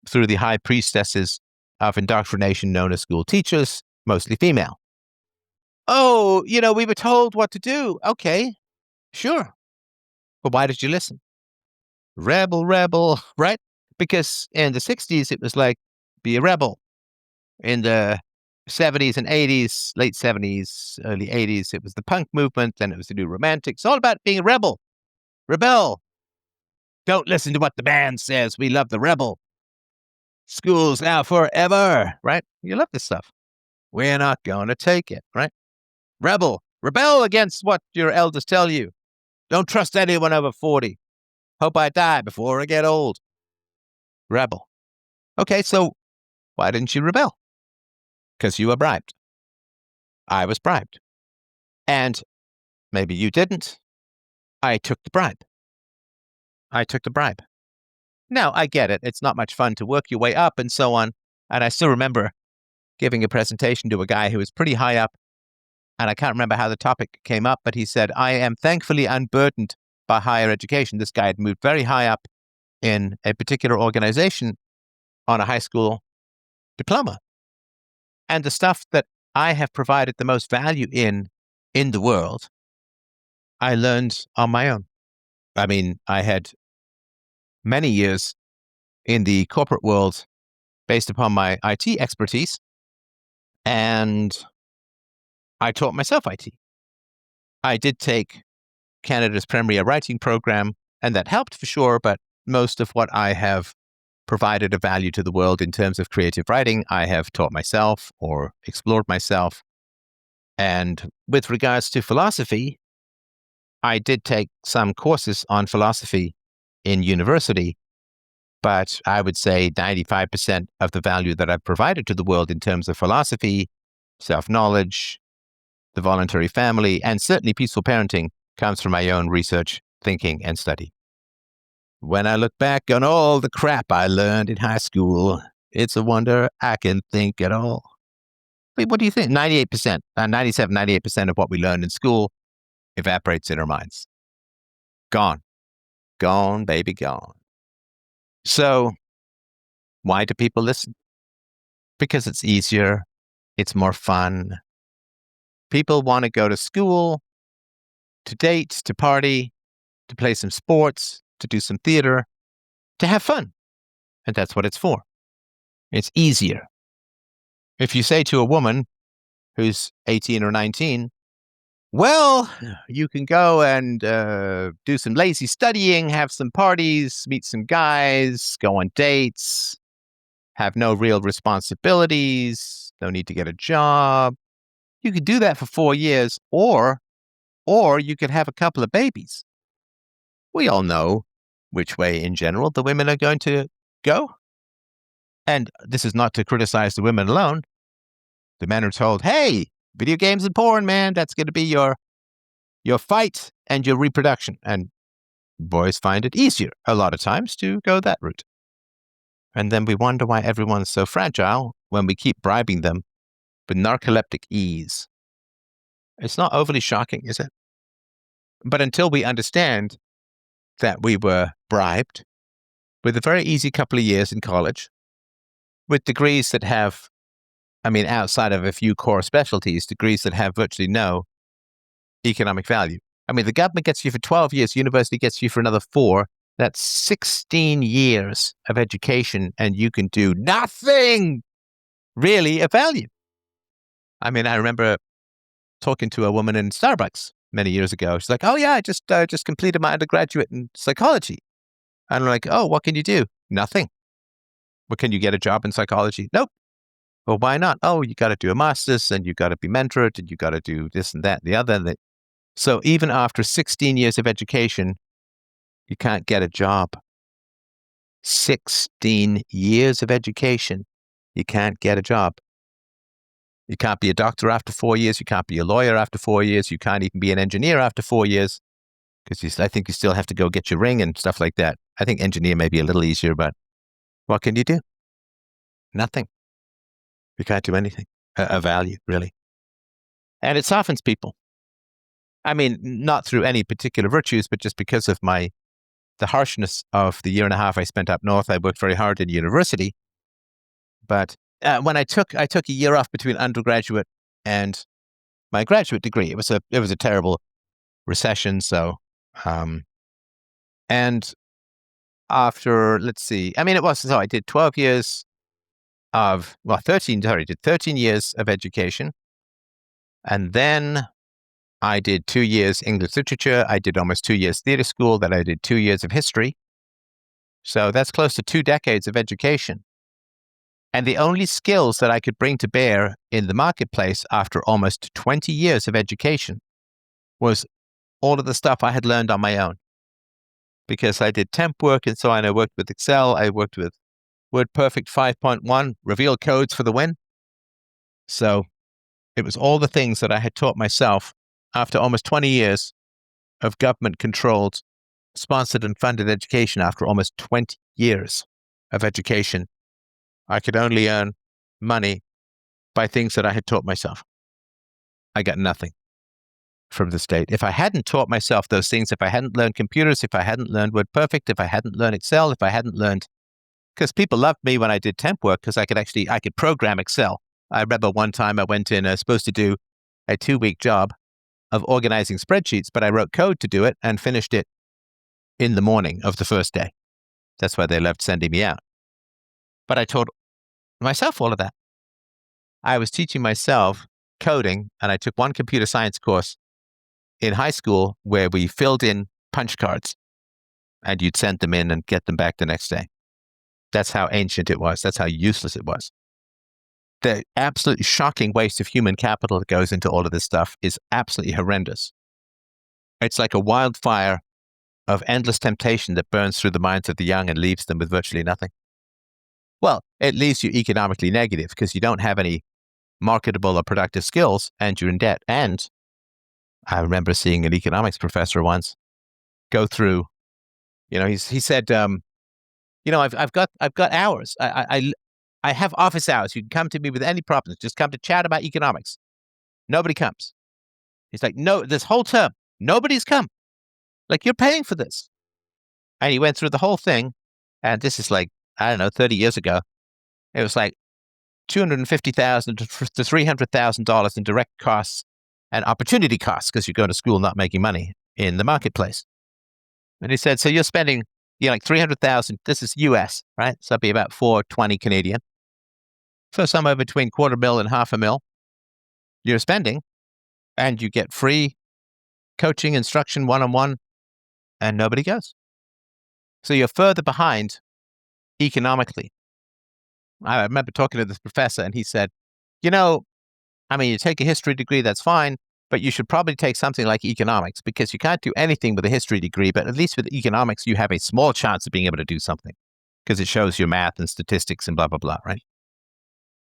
through the high priestesses of indoctrination known as school teachers, mostly female. Oh, we were told what to do. Okay, sure. But why did you listen? Rebel, rebel, right? Because in the 60s, it was like, be a rebel. In the 70s and 80s, late 70s, early 80s, it was the punk movement. Then it was the new romantics. All about being a rebel. Rebel. Don't listen to what the band says. We love the rebel. School's now forever, right? You love this stuff. We're not going to take it, right? Rebel. Rebel against what your elders tell you. Don't trust anyone over 40. Hope I die before I get old. Rebel. Okay, so why didn't you rebel? Because you were bribed. I was bribed. And maybe you didn't. I took the bribe. Now, I get it. It's not much fun to work your way up and so on. And I still remember giving a presentation to a guy who was pretty high up. And I can't remember how the topic came up, but he said, I am thankfully unburdened by higher education. This guy had moved very high up in a particular organization on a high school diploma. And the stuff that I have provided the most value in the world, I learned on my own. I mean, I had many years in the corporate world based upon my IT expertise, and I taught myself IT. I did take Canada's premier writing program, and that helped for sure, but most of what I have provided of value to the world in terms of creative writing, I have taught myself or explored myself. And with regards to philosophy, I did take some courses on philosophy in university, but I would say 95% of the value that I've provided to the world in terms of philosophy, self-knowledge, the voluntary family, and certainly peaceful parenting comes from my own research, thinking, and study. When I look back on all the crap I learned in high school, it's a wonder I can think at all. Wait, what do you think? 98%, 97, 98% of what we learned in school evaporates in our minds. Gone. Gone, baby, gone. So, why do people listen? Because it's easier. It's more fun. People want to go to school, to date, to party, to play some sports, to do some theater, to have fun. And that's what it's for. It's easier. If you say to a woman who's 18 or 19, well, you can go and do some lazy studying, have some parties, meet some guys, go on dates, have no real responsibilities, no need to get a job. You could do that for 4 years, or you could have a couple of babies. We all know which way, in general, the women are going to go. And this is not to criticize the women alone. The men are told, hey, video games and porn, man, that's going to be your fight and your reproduction. And boys find it easier a lot of times to go that route. And then we wonder why everyone's so fragile when we keep bribing them with narcoleptic ease. It's not overly shocking, is it? But until we understand that we were bribed with a very easy couple of years in college, with degrees that have, outside of a few core specialties, degrees that have virtually no economic value. The government gets you for 12 years, university gets you for another 4. That's 16 years of education, and you can do nothing really of value. I remember talking to a woman in Starbucks many years ago. She's like, oh yeah, I just completed my undergraduate in psychology. And I'm like, oh, what can you do? Nothing. Well, can you get a job in psychology? Nope. Well, why not? Oh, you got to do a master's, and you got to be mentored, and you got to do this and that and the other. So even after 16 years of education, you can't get a job. 16 years of education, you can't get a job. You can't be a doctor after 4 years. You can't be a lawyer after 4 years. You can't even be an engineer after 4 years, because I think you still have to go get your ring and stuff like that. I think engineer may be a little easier, but what can you do? Nothing. You can't do anything of value, really. And it softens people. I mean, not through any particular virtues, but just because of the harshness of the year and a half I spent up north. I worked very hard in university. But when I took a year off between undergraduate and my graduate degree, it was a terrible recession. So, and after, let's see, I mean, I did 12 years of, 13 years of education. And then I did 2 years English literature. I did almost 2 years theater school. Then I did 2 years of history. So that's close to 2 decades of education. And the only skills that I could bring to bear in the marketplace after almost 20 years of education was all of the stuff I had learned on my own. Because I did temp work and so on. I worked with Excel. I worked with WordPerfect 5.1, reveal codes for the win. So it was all the things that I had taught myself after almost 20 years of government-controlled, sponsored and funded education. After almost 20 years of education, I could only earn money by things that I had taught myself. I got nothing from the state. If I hadn't taught myself those things, if I hadn't learned computers, if I hadn't learned WordPerfect, if I hadn't learned Excel, if I hadn't learned, because people loved me when I did temp work because I could program Excel. I remember one time I went in, supposed to do a 2-week job of organizing spreadsheets, but I wrote code to do it and finished it in the morning of the first day. That's why they loved sending me out. But I taught myself all of that. I was teaching myself coding, and I took one computer science course in high school where we filled in punch cards and you'd send them in and get them back the next day. That's how ancient it was. That's how useless it was. The absolutely shocking waste of human capital that goes into all of this stuff is absolutely horrendous. It's like a wildfire of endless temptation that burns through the minds of the young and leaves them with virtually nothing. Well, it leaves you economically negative because you don't have any marketable or productive skills and you're in debt. And I remember seeing an economics professor once go through, he said, I've got hours. I have office hours. You can come to me with any problems. Just come to chat about economics. Nobody comes. He's like, no, this whole term, nobody's come. Like, you're paying for this. And he went through the whole thing. And this is like, I don't know, 30 years ago. It was like $250,000 to $300,000 in direct costs and opportunity costs because you're going to school not making money in the marketplace. And he said, so you're spending, like $300,000. This is US, right? So that'd be about $420 Canadian. So somewhere between $250,000 and $500,000 you're spending, and you get free coaching, instruction, one-on-one, and nobody goes. So you're further behind economically. I remember talking to this professor, and he said, you take a history degree, that's fine, but you should probably take something like economics because you can't do anything with a history degree, but at least with economics, you have a small chance of being able to do something because it shows your math and statistics and blah, blah, blah, right?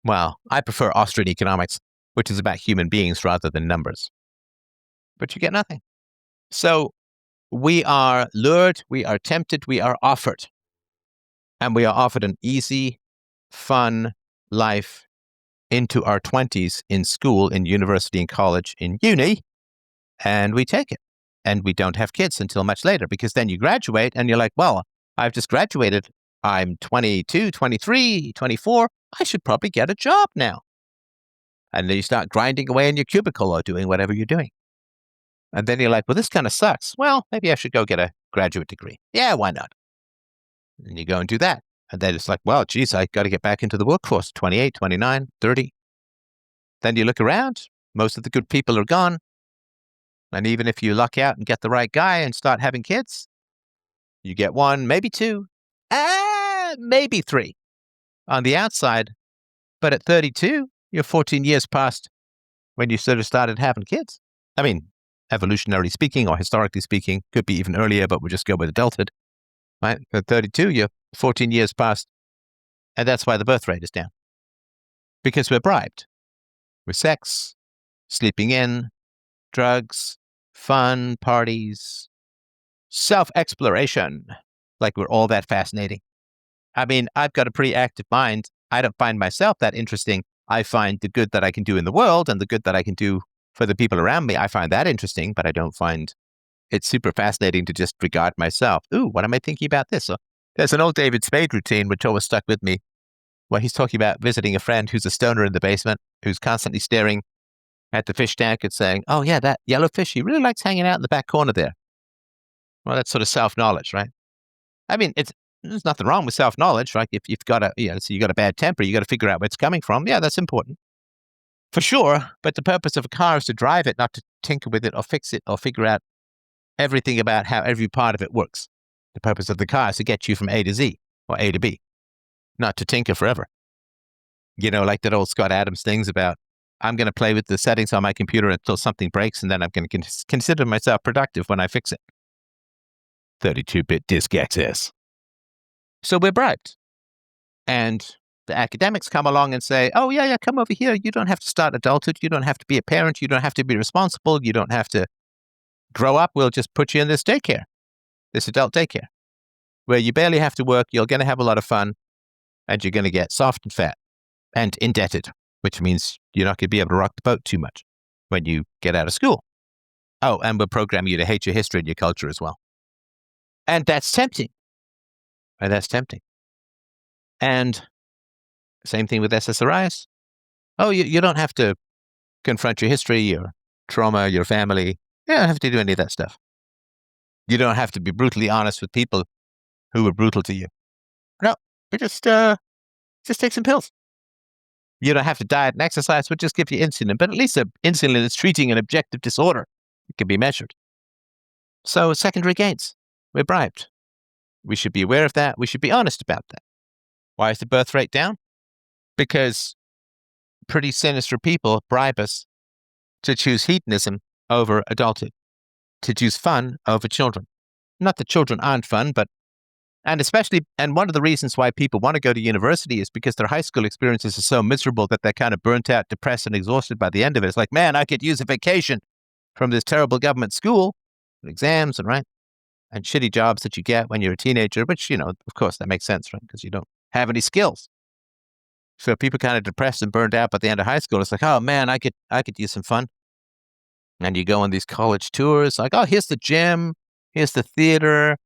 Well, I prefer Austrian economics, which is about human beings rather than numbers. But you get nothing. So we are lured, we are tempted, we are offered. And we are offered an easy, fun life into our 20s in school, in university, in college, in uni, and we take it. And we don't have kids until much later because then you graduate and you're like, well, I've just graduated. I'm 22, 23, 24. I should probably get a job now. And then you start grinding away in your cubicle or doing whatever you're doing. And then you're like, well, this kind of sucks. Well, maybe I should go get a graduate degree. Yeah, why not? And you go and do that. And then it's like, well, geez, I got to get back into the workforce, 28, 29, 30. Then you look around, most of the good people are gone. And even if you luck out and get the right guy and start having kids, you get one, maybe two, maybe three on the outside. But at 32, you're 14 years past when you sort of started having kids. I mean, evolutionarily speaking or historically speaking, could be even earlier, but we'll just go with adulthood. Right? At 32, you're 14 years past. And that's why the birth rate is down. Because we're bribed with sex, sleeping in, drugs, fun, parties, self-exploration. Like we're all that fascinating. I mean, I've got a pretty active mind. I don't find myself that interesting. I find the good that I can do in the world and the good that I can do for the people around me, I find that interesting, but I don't find it super fascinating to just regard myself. Ooh, what am I thinking about this? So there's an old David Spade routine, which always stuck with me, where he's talking about visiting a friend who's a stoner in the basement, who's constantly staring at the fish tank and saying, oh yeah, that yellow fish, he really likes hanging out in the back corner there. Well, that's sort of self-knowledge, right? I mean, there's nothing wrong with self-knowledge, right? If you've got so you got a bad temper, you got to figure out where it's coming from. Yeah, that's important. For sure. But the purpose of a car is to drive it, not to tinker with it or fix it or figure out everything about how every part of it works. The purpose of the car is to get you from A to Z or A to B, not to tinker forever. Like that old Scott Adams things about, I'm going to play with the settings on my computer until something breaks, and then I'm going to consider myself productive when I fix it. 32-bit disk access. So we're bribed. And the academics come along and say, oh, yeah, come over here. You don't have to start adulthood. You don't have to be a parent. You don't have to be responsible. You don't have to grow up. We'll just put you in this daycare, this adult daycare, where you barely have to work. You're going to have a lot of fun, and you're going to get soft and fat and indebted, which means you're not going to be able to rock the boat too much when you get out of school. Oh, and we'll program you to hate your history and your culture as well. And that's tempting. And same thing with SSRIs. Oh, you don't have to confront your history, your trauma, your family. You don't have to do any of that stuff. You don't have to be brutally honest with people who were brutal to you. No, you just take some pills. You don't have to diet and exercise. We'll just give you insulin. But at least insulin is treating an objective disorder. It can be measured. So secondary gains. We're bribed. We should be aware of that. We should be honest about that. Why is the birth rate down? Because pretty sinister people bribe us to choose hedonism over adulthood, to choose fun over children. Not that children aren't fun, and one of the reasons why people want to go to university is because their high school experiences are so miserable that they're kind of burnt out, depressed, and exhausted by the end of it. It's like, man, I could use a vacation from this terrible government school, exams and shitty jobs that you get when you're a teenager, which, of course, that makes sense, right? Because you don't have any skills. So people kind of depressed and burned out by the end of high school. It's like, oh man, I could use some fun. And you go on these college tours, like, oh, here's the gym, here's the theater,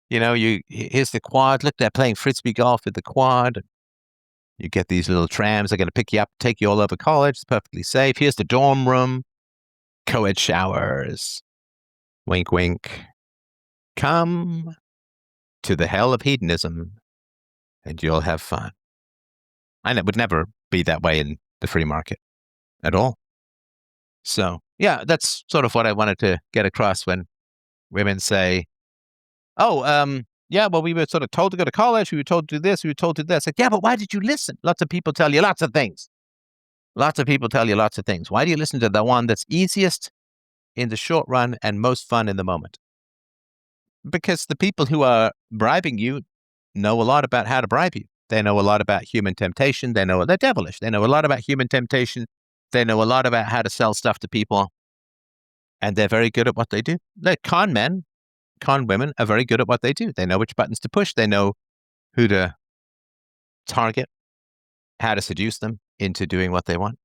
here's the quad. Look, they're playing frisbee golf with the quad. You get these little trams. They're going to pick you up, take you all over college. It's perfectly safe. Here's the dorm room, co-ed showers. Wink, wink. Come to the hell of hedonism, and you'll have fun. And it would never be that way in the free market at all. So, yeah, that's sort of what I wanted to get across when women say, oh, yeah, well, we were sort of told to go to college. We were told to do this. We were told to do that. It's like, yeah, but why did you listen? Lots of people tell you lots of things. Lots of people tell you lots of things. Why do you listen to the one that's easiest in the short run and most fun in the moment? Because the people who are bribing you know a lot about how to bribe you. They know a lot about human temptation. They're devilish. They know a lot about human temptation. They know a lot about how to sell stuff to people. And they're very good at what they do. Like con women are very good at what they do. They know which buttons to push. They know who to target, how to seduce them into doing what they want.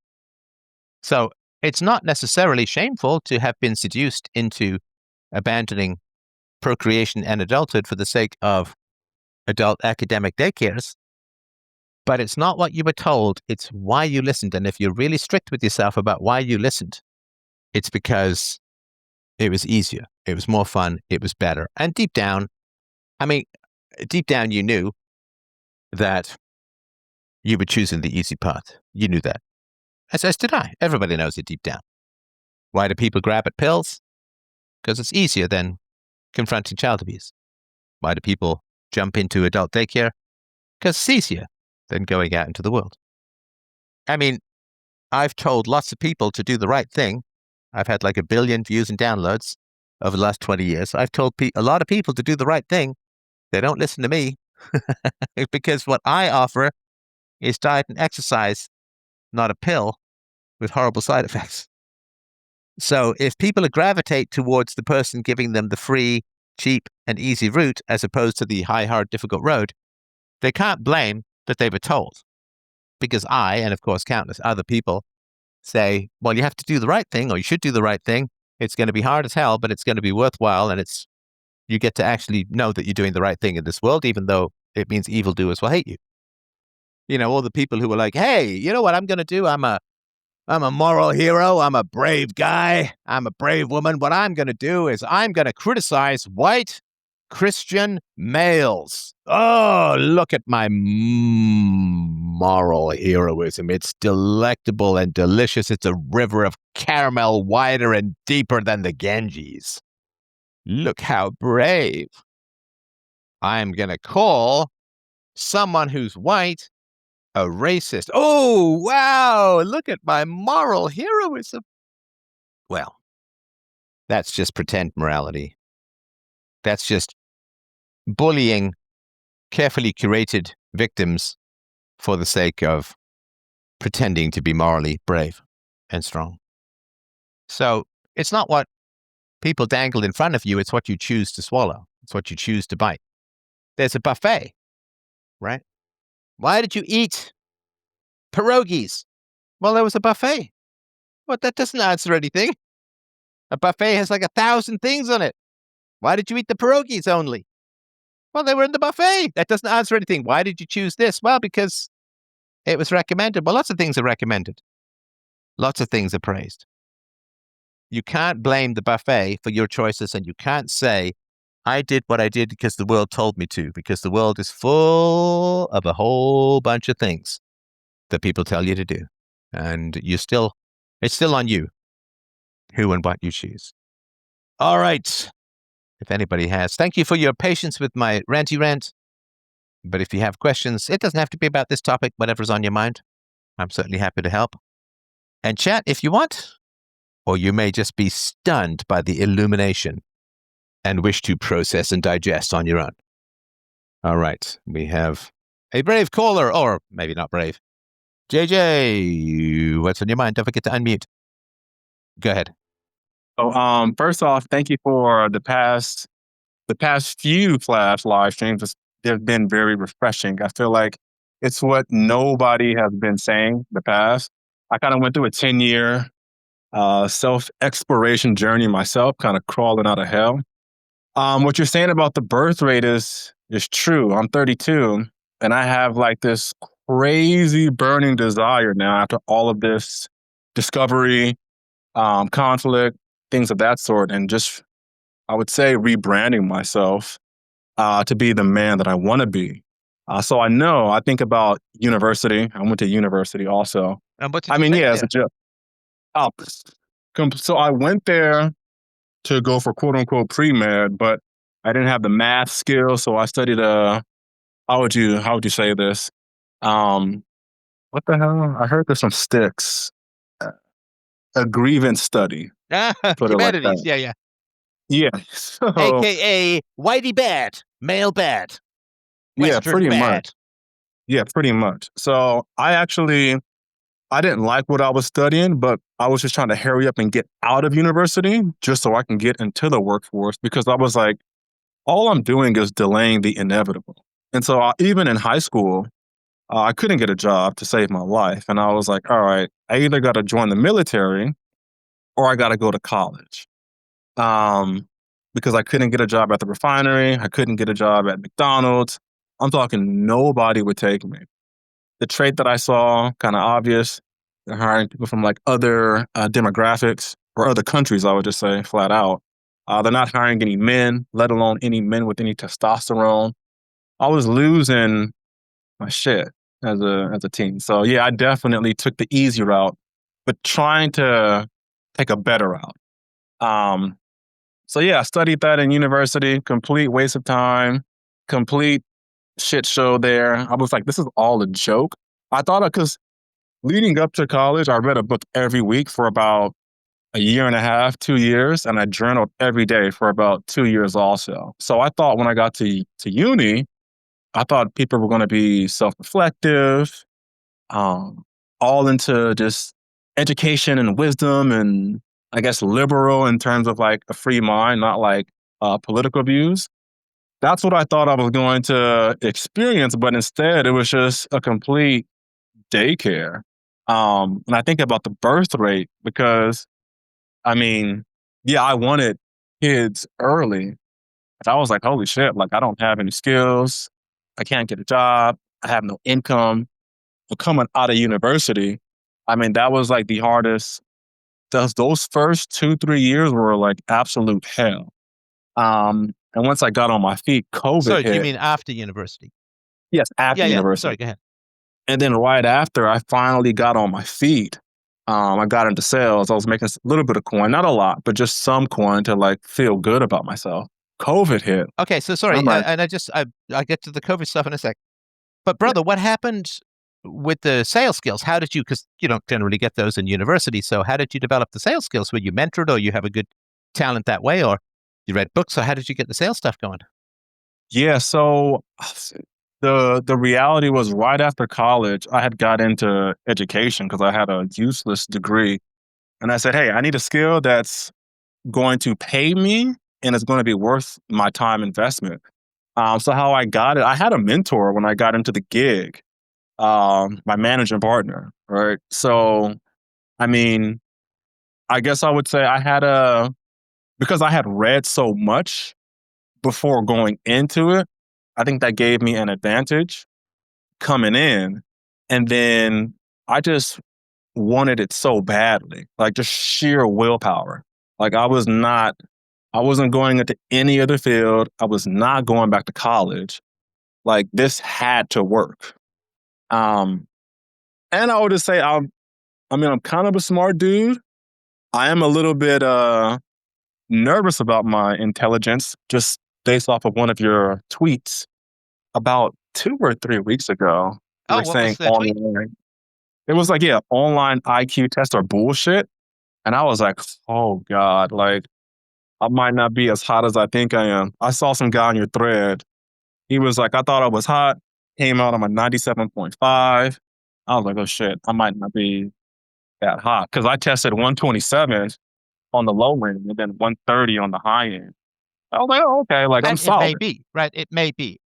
So it's not necessarily shameful to have been seduced into abandoning procreation and adulthood for the sake of adult academic daycares. But it's not what you were told. It's why you listened. And if you're really strict with yourself about why you listened, it's because it was easier. It was more fun. It was better. And deep down, you knew that you were choosing the easy path. You knew that. As did I. Everybody knows it deep down. Why do people grab at pills? Because it's easier than confronting child abuse. Why do people jump into adult daycare? Because it's easier than going out into the world. I've told lots of people to do the right thing. I've had like 1 billion views and downloads over the last 20 years. I've told a lot of people to do the right thing. They don't listen to me because what I offer is diet and exercise, not a pill with horrible side effects. So if people gravitate towards the person giving them the free, cheap, and easy route as opposed to the high, hard, difficult road, they can't blame that they were told. Because I, and of course countless other people, say, well, you have to do the right thing, or you should do the right thing. It's going to be hard as hell, but it's going to be worthwhile. And you get to actually know that you're doing the right thing in this world, even though it means evildoers will hate you. All the people who are like, hey, you know what I'm going to do? I'm a moral hero. I'm a brave guy. I'm a brave woman. What I'm going to do is I'm going to criticize white Christian males. Oh, look at my moral heroism. It's delectable and delicious. It's a river of caramel wider and deeper than the Ganges. Look how brave. I'm going to call someone who's white a racist. Oh, wow. Look at my moral heroism. Well, that's just pretend morality. That's just bullying carefully curated victims for the sake of pretending to be morally brave and strong. So it's not what people dangle in front of you. It's what you choose to swallow. It's what you choose to bite. There's a buffet, right? Why did you eat pierogies? Well, there was a buffet. But that doesn't answer anything. A buffet has like 1,000 things on it. Why did you eat the pierogies only? Well, they were in the buffet. That doesn't answer anything. Why did you choose this? Well, because it was recommended. Well, lots of things are recommended. Lots of things are praised. You can't blame the buffet for your choices, and you can't say, I did what I did because the world told me to, because the world is full of a whole bunch of things that people tell you to do. And it's still on you who and what you choose. All right. If anybody has, thank you for your patience with my ranty rant. But if you have questions, it doesn't have to be about this topic, whatever's on your mind. I'm certainly happy to help. And chat if you want, or you may just be stunned by the illumination and wish to process and digest on your own. All right. We have a brave caller, or maybe not brave. JJ, what's on your mind? Don't forget to unmute. Go ahead. So, first off, thank you for the past few Flash live streams. They've been very refreshing. I feel like it's what nobody has been saying the past. I kind of went through a 10-year self-exploration journey myself, kind of crawling out of hell. What you're saying about the birth rate is true. I'm 32, and I have like this crazy burning desire now after all of this discovery, conflict, things of that sort, and just, I would say, rebranding myself to be the man that I want to be. So I think about university. I went to university also. And what did you take as a there? joke. So I went there to go for quote unquote pre-med, but I didn't have the math skills, so I studied how would you say this? What the hell? I heard there's some sticks. A grievance study. Put it like Humanities, that. yeah. Yeah. So, AKA Whitey Bad, male bad. yeah, Western pretty bad. much. Yeah, pretty much. So I didn't like what I was studying, but I was just trying to hurry up and get out of university just so I can get into the workforce, because I was like, all I'm doing is delaying the inevitable. And so even in high school, I couldn't get a job to save my life. And I was like, all right, I either got to join the military or I got to go to college. Because I couldn't get a job at the refinery. I couldn't get a job at McDonald's. I'm talking nobody would take me. The trait that I saw, kind of obvious, they're hiring people from like other demographics or other countries, I would just say flat out. They're not hiring any men, let alone any men with any testosterone. I was losing my shit as a teen. So yeah, I definitely took the easy route, but trying to take a better route. So yeah, I studied that in university, complete waste of time, complete shit show there. I was like, this is all a joke. I thought, because leading up to college, I read a book every week for about a year and a half, 2 years, and I journaled every day for about 2 years also. So I thought when I got to uni, I thought people were going to be self-reflective, all into just education and wisdom, and I guess liberal in terms of like a free mind, not like political views. That's what I thought I was going to experience, but instead it was just a complete daycare. And I think about the birth rate because, I mean, yeah, I wanted kids early. And I was like, holy shit, like I don't have any skills. I can't get a job. I have no income. But coming out of university, I mean, that was like the hardest. Those first 2, 3 years were like absolute hell. And once I got on my feet, COVID Sorry, do you hit. mean after university? Yes, after Yeah, yeah. university. Sorry, go ahead. And then right after, I finally got on my feet. I got into sales. I was making a little bit of coin, not a lot, but just some coin to like feel good about myself. COVID hit. Okay, so I'm sorry, like, and I get to the COVID stuff in a sec. But brother, what happened with the sales skills? How did you? Because you don't generally get those in university. So how did you develop the sales skills? Were you mentored, or you have a good talent that way, or you read books? So how did you get the sales stuff going? yeah. So the reality was right after college, I had got into education because I had a useless degree, and I said, hey, I need a skill that's going to pay me and it's going to be worth my time investment. So how I got it, I had a mentor when I got into the gig, my managing partner, right? So, I mean, I guess I would say because I had read so much before going into it, I think that gave me an advantage coming in. And then I just wanted it so badly, like just sheer willpower. Like I wasn't going into any other field. I was not going back to college. Like this had to work. Um, and I would just say I'm kind of a smart dude. I am a little bit nervous about my intelligence just based off of one of your tweets about 2 or 3 weeks ago. You Oh, were what saying was the tweet? online. It was like, yeah, online IQ tests are bullshit. And I was like, oh God, like I might not be as hot as I think I am. I saw some guy on your thread. He was like, I thought I was hot. Came out on my 97.5. I was like, oh shit, I might not be that hot. Cause I tested 127 on the low end and then 130 on the high end. I was like, oh, okay, like I'm And it may solid. be, right? It may be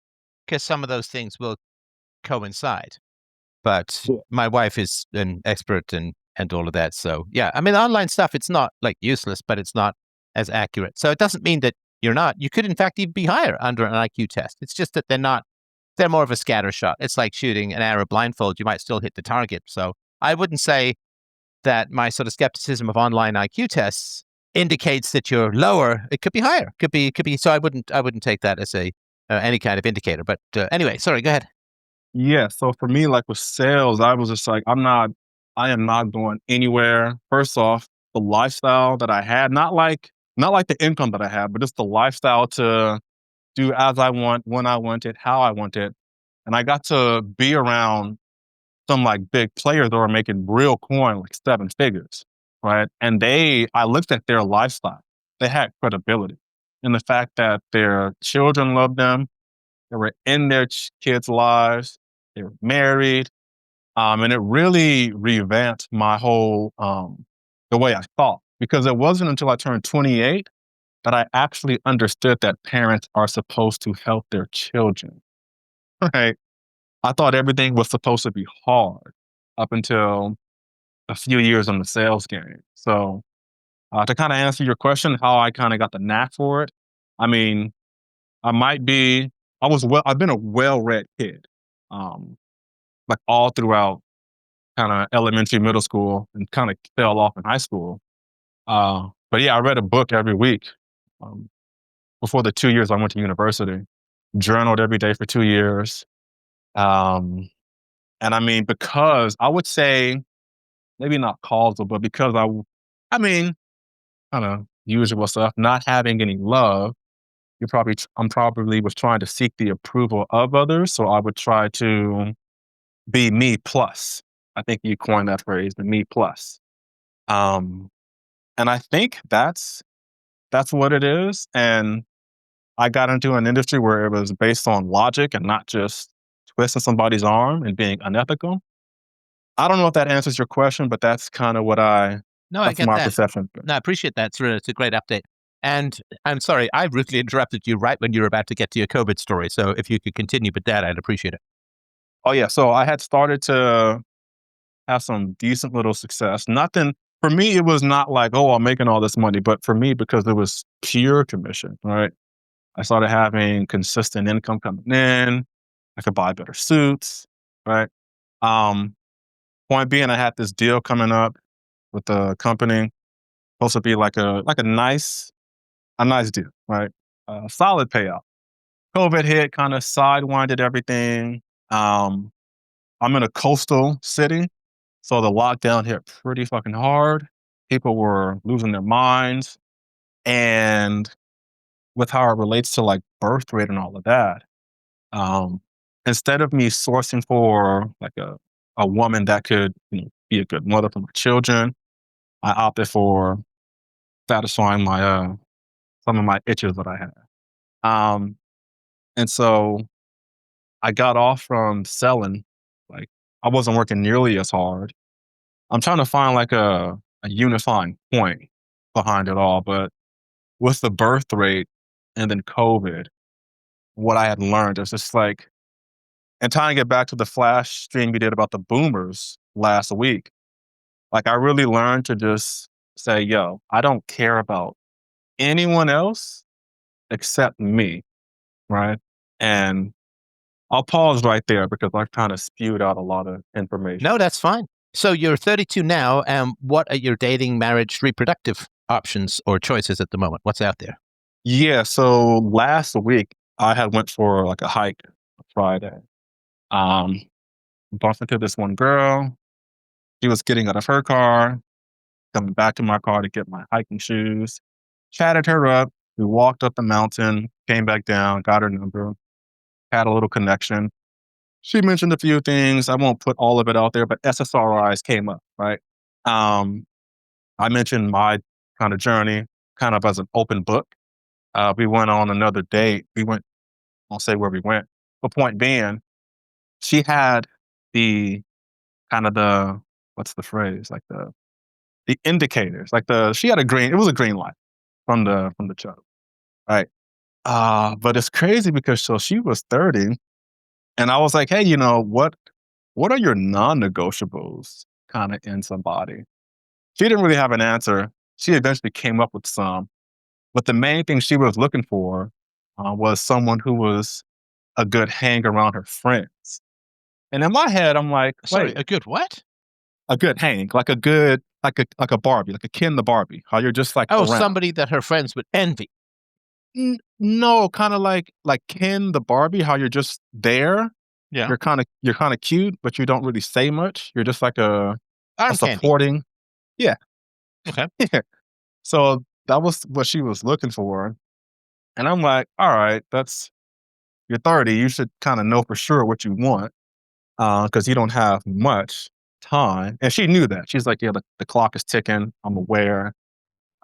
because some of those things will coincide. But Yeah. my wife is an expert and all of that. So yeah, I mean, online stuff, it's not like useless, but it's not as accurate. So it doesn't mean that you're not. You could in fact even be higher under an IQ test. It's just that they're not. They're more of a scatter shot. It's like shooting an arrow blindfold. You might still hit the target. So I wouldn't say that my sort of skepticism of online IQ tests indicates that you're lower. It could be higher. Could be. So I wouldn't take that as a any kind of indicator. But anyway, sorry. Go ahead. Yeah. So for me, like with sales, I was just like, I am not going anywhere. First off, the lifestyle that I had, not like the income that I had, but just the lifestyle to do as I want, when I want it, how I want it. And I got to be around some like big players that were making real coin, like 7 figures, right? And I looked at their lifestyle. They had credibility. And the fact that their children loved them, they were in their kids' lives, they were married. And it really revamped my whole, the way I thought. Because it wasn't until I turned 28 that I actually understood that parents are supposed to help their children, right? I thought everything was supposed to be hard up until a few years in the sales game. So to kind of answer your question, how I kind of got the knack for it, I mean, I might be, I've been a well-read kid, um, like all throughout kind of elementary, middle school, and kind of fell off in high school. But yeah, I read a book every week um, before the 2 years I went to university. Journaled every day for 2 years. Um, and I mean, because I would say maybe not causal, but because I mean, kind of usual stuff, not having any love. I'm probably was trying to seek the approval of others. So I would try to be me plus. I think you coined that phrase, the me plus. Um, and I think that's what it is. And I got into an industry where it was based on logic and not just twisting somebody's arm and being unethical. I don't know if that answers your question, but that's kind of No, I that's get my that. perception. No, I appreciate that. It's a great update. And I'm sorry, I rudely interrupted you right when you were about to get to your COVID story. So if you could continue with that, I'd appreciate it. Oh yeah, so I had started to have some decent little success. Nothing for me, it was not like, oh, I'm making all this money, but for me, because it was pure commission, right? I started having consistent income coming in. I could buy better suits, right? Um, Point being, I had this deal coming up with the company, supposed to be like a nice deal, right? Solid payout. COVID hit, kind of sidewinded everything. Um, I'm in a coastal city, so the lockdown hit pretty fucking hard. People were losing their minds, and with how it relates to like birth rate and all of that, um, instead of me sourcing for like a woman that could be a good mother for my children, I opted for satisfying my some of my itches that I had. Um, and so I got off from selling. Like I wasn't working nearly as hard. I'm trying to find like a unifying point behind it all, but with the birth rate and then COVID, what I had learned is just like, and tying it back to the flash stream we did about the boomers last week, like I really learned to just say, yo, I don't care about anyone else except me, right? And I'll pause right there because I've kind of spewed out a lot of information. No, that's fine. So you're 32 now, and what are your dating, marriage, reproductive options or choices at the moment? What's out there? Yeah, so last week I had went for like a hike Friday. Um, Bumped into this one girl. She was getting out of her car, coming back to my car to get my hiking shoes. Chatted her up. We walked up the mountain, came back down, got her number, had a little connection. She mentioned a few things. I won't put all of it out there, but SSRIs came up, right? Um, I mentioned my kind of journey kind of as an open book. We went on another date. I'll say where we went. The point being, she had the kind of what's the phrase? Like the indicators. Like she had it was a green light from the jump, right? But it's crazy because so she was 30 and I was like, hey, what are your non-negotiables kind of in somebody? She didn't really have an answer. She eventually came up with some, but the main thing she was looking for was someone who was a good hang around her friends. And in my head, I'm like, Sorry, wait, a good what? a good hang, like a good, like a Barbie, like a Ken the Barbie, how you're just like Oh, around. somebody that her friends would envy. No, kind of like Ken the Barbie, how you're just there. Yeah. You're kind of cute, but you don't really say much. You're just like a Arm candy. supporting. Yeah. Okay. Yeah. So that was what she was looking for. And I'm like, all right, you're 30. You should kind of know for sure what you want because you don't have much time. And she knew that. She's like, yeah, the clock is ticking. I'm aware.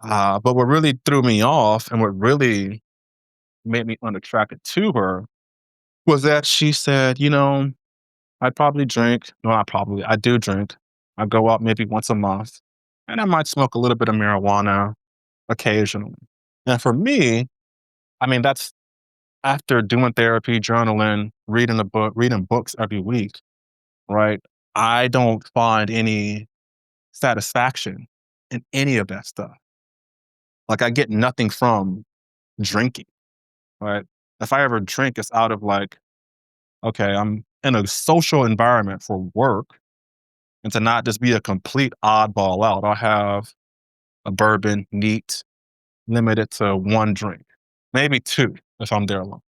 But what really threw me off and what really made me unattracted to her was that she said, I probably drink. No, not probably. I do drink. I go out maybe once a month and I might smoke a little bit of marijuana occasionally. And for me, I mean, that's after doing therapy, journaling, reading books every week, right? I don't find any satisfaction in any of that stuff. Like I get nothing from drinking, right? If I ever drink, it's out of like, okay, I'm in a social environment for work and to not just be a complete oddball out. I'll have a bourbon, neat, limited to one drink, maybe two if I'm there alone.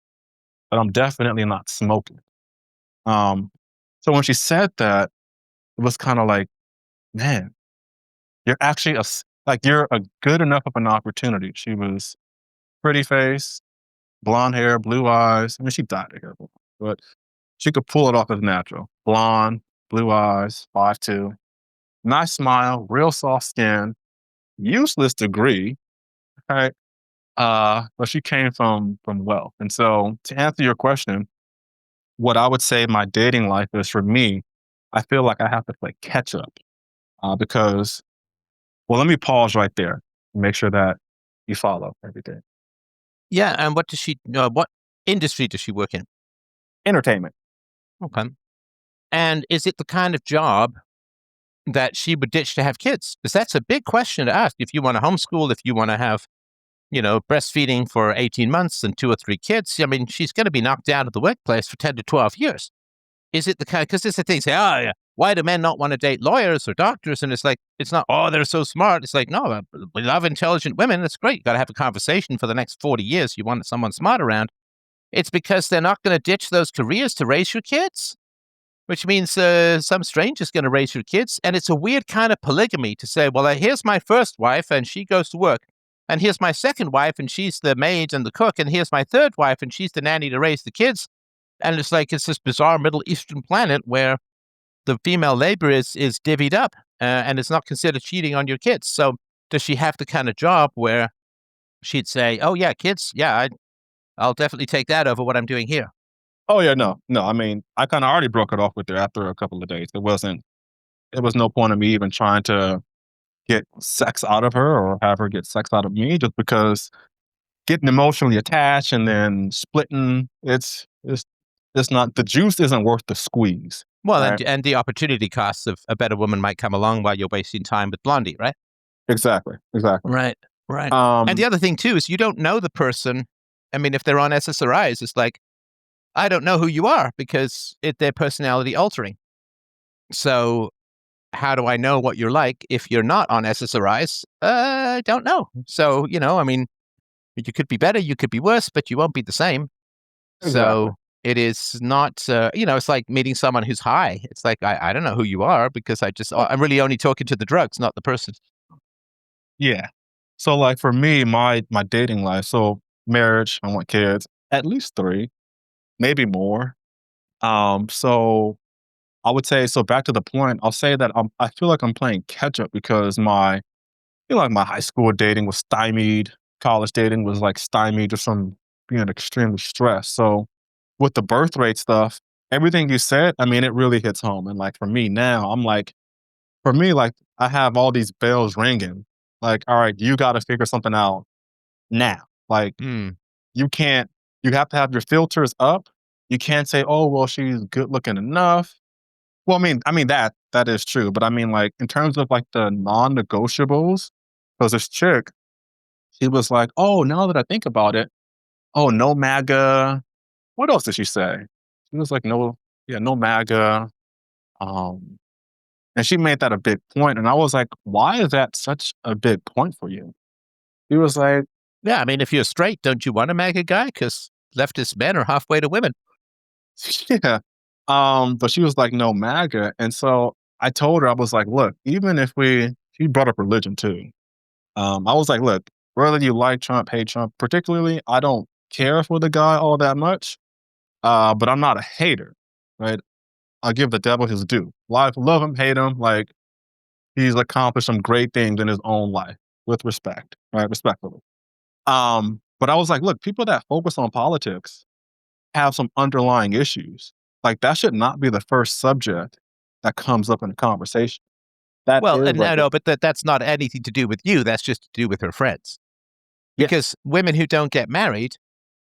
But I'm definitely not smoking. Um, so when she said that, it was kind of like, man, you're actually like you're a good enough of an opportunity. She was pretty face, blonde hair, blue eyes. I mean, she dyed her hair, but she could pull it off as natural. Blonde, blue eyes, 5'2", nice smile, real soft skin, useless degree, right? But she came from wealth. And so to answer your question, what I would say my dating life is for me, I feel like I have to play catch up because, well, let me pause right there and make sure that you follow everything. Yeah, and what industry does she work in? Entertainment. Okay. And is it the kind of job that she would ditch to have kids? Because that's a big question to ask. If you want to homeschool, if you want to have, breastfeeding for 18 months and 2 or 3 kids, I mean, she's going to be knocked out of the workplace for 10 to 12 years. Is it the kind, because it's the thing, say, oh, yeah, why do men not want to date lawyers or doctors? And it's like, it's not, oh, they're so smart. It's like, no, we love intelligent women. That's great. You got to have a conversation for the next 40 years. You want someone smart around. It's because they're not going to ditch those careers to raise your kids, which means some stranger's going to raise your kids. And it's a weird kind of polygamy to say, well, here's my first wife and she goes to work. And here's my second wife and she's the maid and the cook. And here's my third wife and she's the nanny to raise the kids. And it's like, it's this bizarre Middle Eastern planet where the female labor is divvied up and it's not considered cheating on your kids. So does she have the kind of job where she'd say, oh, yeah, kids, yeah, I'll definitely take that over what I'm doing here? Oh yeah, no. I mean, I kind of already broke it off with her after a couple of days. It was no point of me even trying to get sex out of her or have her get sex out of me, just because getting emotionally attached and then splitting, it's not, the juice isn't worth the squeeze. Well, right? and the opportunity costs of a better woman might come along while you're wasting time with Blondie, right? Exactly. Right. And the other thing too is you don't know the person. I mean, if they're on SSRIs, it's like, I don't know who you are because they're personality altering. So how do I know what you're like if you're not on SSRIs? I don't know. So, I mean, you could be better, you could be worse, but you won't be the same. Exactly. So it is not, it's like meeting someone who's high. It's like, I don't know who you are because I'm really only talking to the drugs, not the person. Yeah. So like for me, my dating life, so marriage, I want kids, at least 3, maybe more. So I would say, so back to the point, I'll say that I feel like I'm playing catch up because my high school dating was stymied. College dating was like stymied just from being extremely stressed. So with the birth rate stuff, everything you said, I mean, it really hits home. And like for me now, I have all these bells ringing. Like, all right, you got to figure something out now. Like, you have to have your filters up. You can't say, oh, well, she's good looking enough. Well, I mean that is true, but I mean, like, in terms of like the non-negotiables, because this chick, she was like, "Oh, now that I think about it, oh, no MAGA." What else did she say? She was like, no MAGA." And she made that a big point, and I was like, "Why is that such a big point for you?" He was like, yeah, I mean, if you're straight, don't you want a MAGA guy? Because leftist men are halfway to women. "Yeah." But she was like, "No MAGA," and so I told her, I was like, "Look, even if she brought up religion too." I was like, "Look, whether you like Trump, hate Trump, particularly, I don't care for the guy all that much, but I'm not a hater, right? I'll give the devil his due. Love him, hate him, like, he's accomplished some great things in his own life with respect, right? Respectfully." But I was like, look, people that focus on politics have some underlying issues. Like, that should not be the first subject that comes up in a conversation. Well, and I know, but that's not anything to do with you. That's just to do with her friends. Because women who don't get married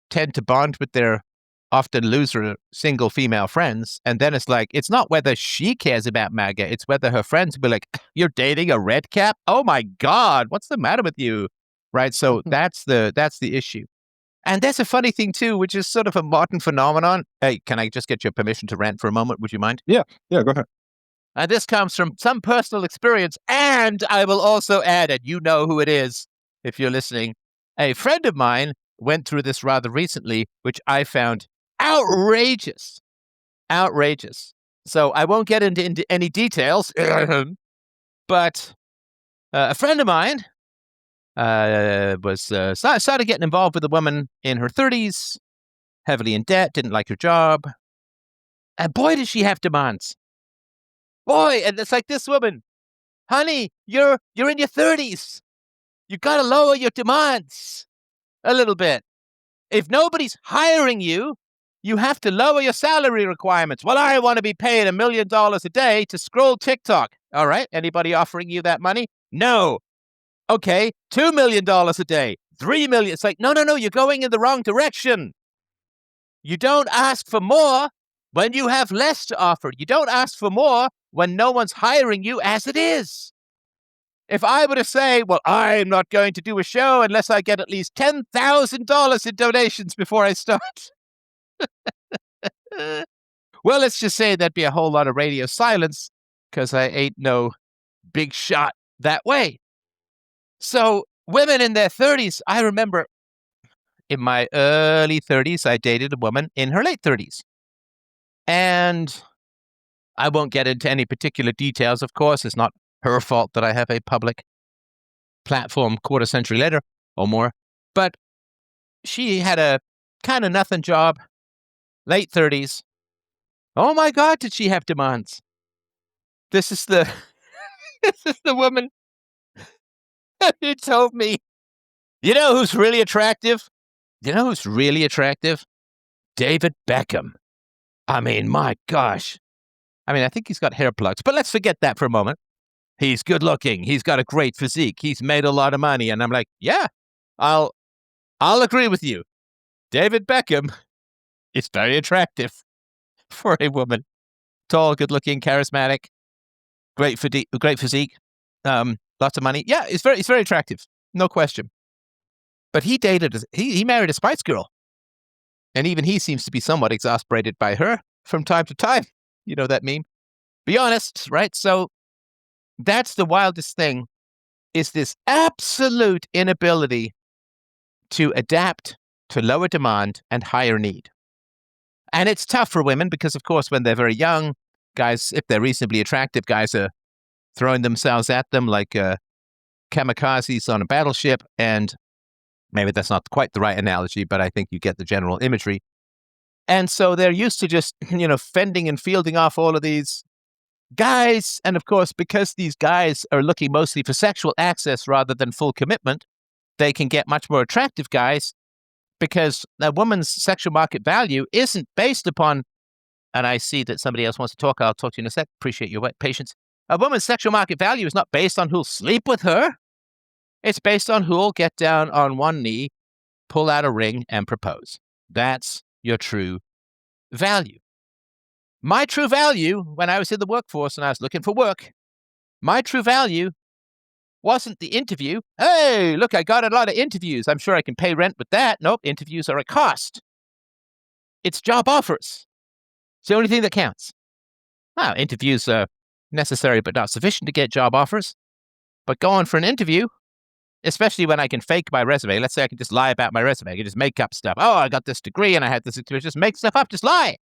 tend to bond with their often loser single female friends. And then it's like, it's not whether she cares about MAGA. It's whether her friends will be like, you're dating a red cap? Oh my God, what's the matter with you? Right? So that's the issue. And that's a funny thing too, which is sort of a modern phenomenon. Hey, can I just get your permission to rant for a moment? Would you mind? Yeah, go ahead. And this comes from some personal experience. And I will also add, and you know who it is if you're listening. A friend of mine went through this rather recently, which I found outrageous. Outrageous. So I won't get into any details, but a friend of mine started getting involved with a woman in her 30s, heavily in debt, didn't like her job. And boy, did she have demands. Boy, and it's like this woman, honey, you're in your 30s. You got to lower your demands a little bit. If nobody's hiring you, you have to lower your salary requirements. Well, I want to be paid $1 million a day to scroll TikTok. All right. Anybody offering you that money? No. Okay. $2 million a day. $3 million. It's like, no. You're going in the wrong direction. You don't ask for more when you have less to offer. You don't ask for more when no one's hiring you as it is. If I were to say, well, I'm not going to do a show unless I get at least $10,000 in donations before I start. Well, let's just say there'd be a whole lot of radio silence because I ain't no big shot that way. So women in their 30s, I remember in my early 30s, I dated a woman in her late 30s. And I won't get into any particular details, of course. It's not her fault that I have a public platform quarter century later or more. But she had a kind of nothing job, late 30s. Oh my God, did she have demands? This is the woman who told me, you know who's really attractive? You know who's really attractive? David Beckham. I mean, my gosh. I mean, I think he's got hair plugs, but let's forget that for a moment. He's good looking. He's got a great physique. He's made a lot of money. And I'm like, yeah, I'll agree with you. David Beckham is very attractive for a woman. Tall, good looking, charismatic, great physique, lots of money. Yeah, it's very attractive. No question. But he married a Spice Girl. And even he seems to be somewhat exasperated by her from time to time. You know that meme? Be honest, right? So that's the wildest thing, is this absolute inability to adapt to lower demand and higher need. And it's tough for women because, of course, when they're very young, guys, if they're reasonably attractive, guys are throwing themselves at them like kamikazes on a battleship. And maybe that's not quite the right analogy, but I think you get the general imagery. And so they're used to just, fending and fielding off all of these guys. And of course, because these guys are looking mostly for sexual access rather than full commitment, they can get much more attractive guys because a woman's sexual market value isn't based upon, and I see that somebody else wants to talk. I'll talk to you in a sec. Appreciate your patience. A woman's sexual market value is not based on who'll sleep with her. It's based on who'll get down on one knee, pull out a ring, and propose. That's your true value. My true value, when I was in the workforce and I was looking for work, my true value wasn't the interview. Hey, look, I got a lot of interviews. I'm sure I can pay rent with that. Nope, interviews are a cost. It's job offers. It's the only thing that counts. Now, interviews are necessary but not sufficient to get job offers. But going for an interview, especially when I can fake my resume. Let's say I can just lie about my resume. I can just make up stuff. Oh, I got this degree and I had this experience. Just make stuff up. Just lie.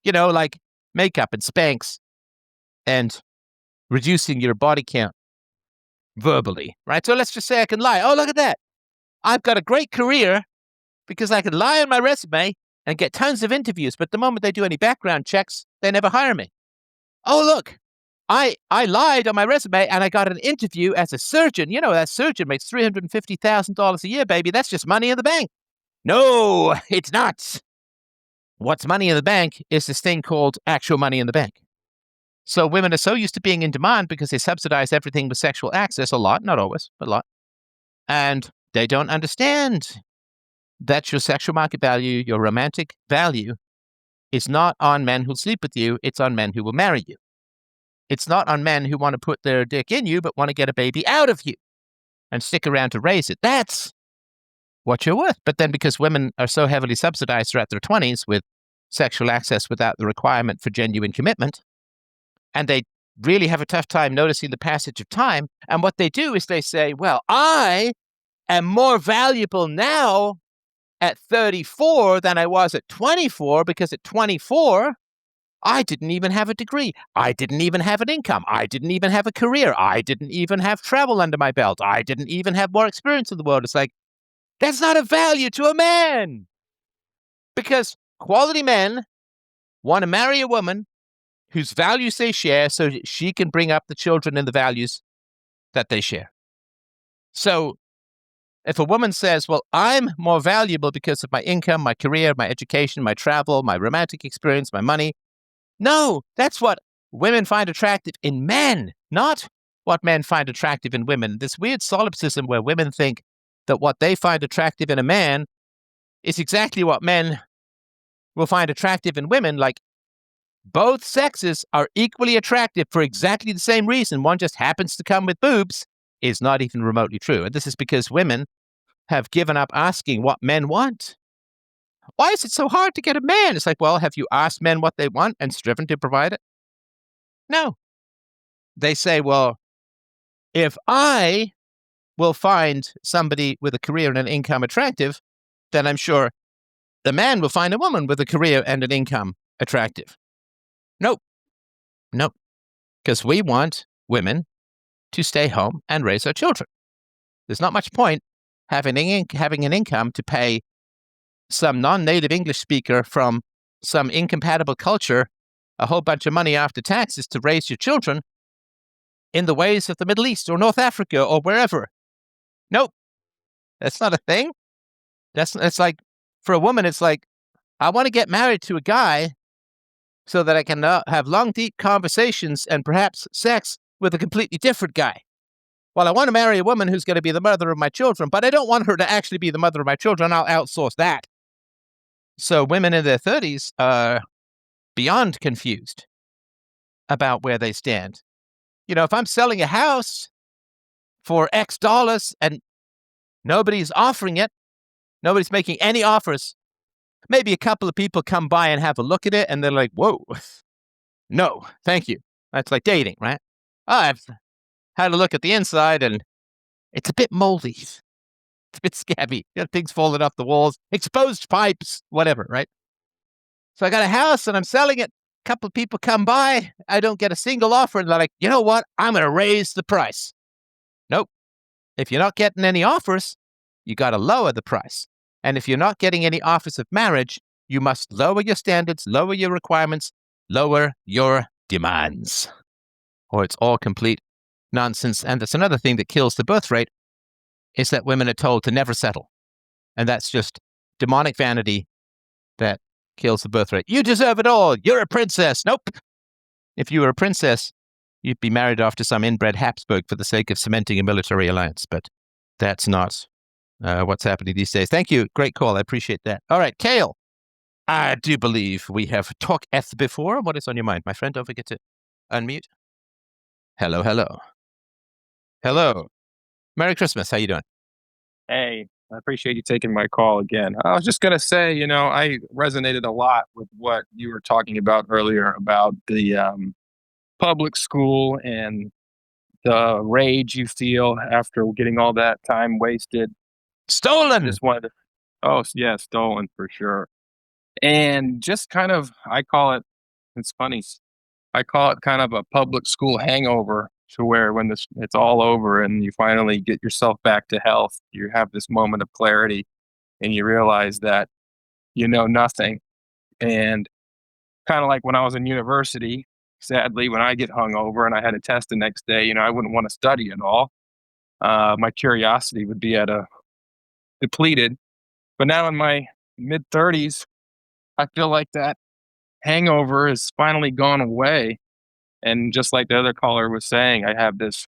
Like makeup and Spanx and reducing your body count verbally, right? So let's just say I can lie. Oh, look at that. I've got a great career because I can lie on my resume and get tons of interviews. But the moment they do any background checks, they never hire me. Oh, look. I lied on my resume and I got an interview as a surgeon. That surgeon makes $350,000 a year, baby. That's just money in the bank. No, it's not. What's money in the bank is this thing called actual money in the bank. So women are so used to being in demand because they subsidize everything with sexual access a lot, not always, but a lot. And they don't understand that your sexual market value, your romantic value, is not on men who'll sleep with you. It's on men who will marry you. It's not on men who want to put their dick in you, but want to get a baby out of you and stick around to raise it. That's what you're worth. But then because women are so heavily subsidized throughout their 20s with sexual access without the requirement for genuine commitment, and they really have a tough time noticing the passage of time, and what they do is they say, well, I am more valuable now at 34 than I was at 24 because at 24, I didn't even have a degree. I didn't even have an income. I didn't even have a career. I didn't even have travel under my belt. I didn't even have more experience in the world. It's like, that's not a value to a man. Because quality men want to marry a woman whose values they share so that she can bring up the children in the values that they share. So if a woman says, well, I'm more valuable because of my income, my career, my education, my travel, my romantic experience, my money. No, that's what women find attractive in men, not what men find attractive in women. This weird solipsism where women think that what they find attractive in a man is exactly what men will find attractive in women. Like, both sexes are equally attractive for exactly the same reason, one just happens to come with boobs, is not even remotely true. And this is because women have given up asking what men want. Why is it so hard to get a man? It's like, well, have you asked men what they want and striven to provide it? No. They say, well, if I will find somebody with a career and an income attractive, then I'm sure the man will find a woman with a career and an income attractive. Nope. Because we want women to stay home and raise our children. There's not much point having an income to pay some non-native English speaker from some incompatible culture a whole bunch of money after taxes to raise your children in the ways of the Middle East or North Africa or wherever. Nope. That's not a thing. It's like, for a woman, it's like, I want to get married to a guy so that I can have long, deep conversations and perhaps sex with a completely different guy. Well, I want to marry a woman who's going to be the mother of my children, but I don't want her to actually be the mother of my children. I'll outsource that. So women in their 30s are beyond confused about where they stand. You know, if I'm selling a house for X dollars and nobody's offering it, nobody's making any offers, maybe a couple of people come by and have a look at it and they're like, whoa, no, thank you. That's like dating, right? I've had a look at the inside and it's a bit moldy. It's a bit scabby. You know, things falling off the walls, exposed pipes, whatever, right? So I got a house and I'm selling it. A couple of people come by. I don't get a single offer. And they're like, you know what? I'm going to raise the price. Nope. If you're not getting any offers, you got to lower the price. And if you're not getting any offers of marriage, you must lower your standards, lower your requirements, lower your demands. Or it's all complete nonsense. And that's another thing that kills the birth rate, is that women are told to never settle. And that's just demonic vanity that kills the birth rate. You deserve it all. You're a princess. Nope. If you were a princess, you'd be married off to some inbred Habsburg for the sake of cementing a military alliance. But that's not what's happening these days. Thank you. Great call. I appreciate that. All right, Kale. I do believe we have talked before. What is on your mind, my friend? Don't forget to unmute. Hello. Hello. Merry Christmas. How you doing? Hey, I appreciate you taking my call again. I was just going to say, you know, I resonated a lot with what you were talking about earlier about the public school and the rage you feel after getting all that time wasted. Stolen. Just wanted to, oh, yeah, stolen for sure. And just kind of, I call it, it's funny, I call it kind of a public school hangover, to where when it's all over and you finally get yourself back to health, you have this moment of clarity and you realize that you know nothing. And kind of like when I was in university, sadly, when I get hungover and I had a test the next day, you know, I wouldn't want to study at all. My curiosity would be at a depleted. But now in my mid 30s, I feel like that hangover has finally gone away. And just like the other caller was saying, I have this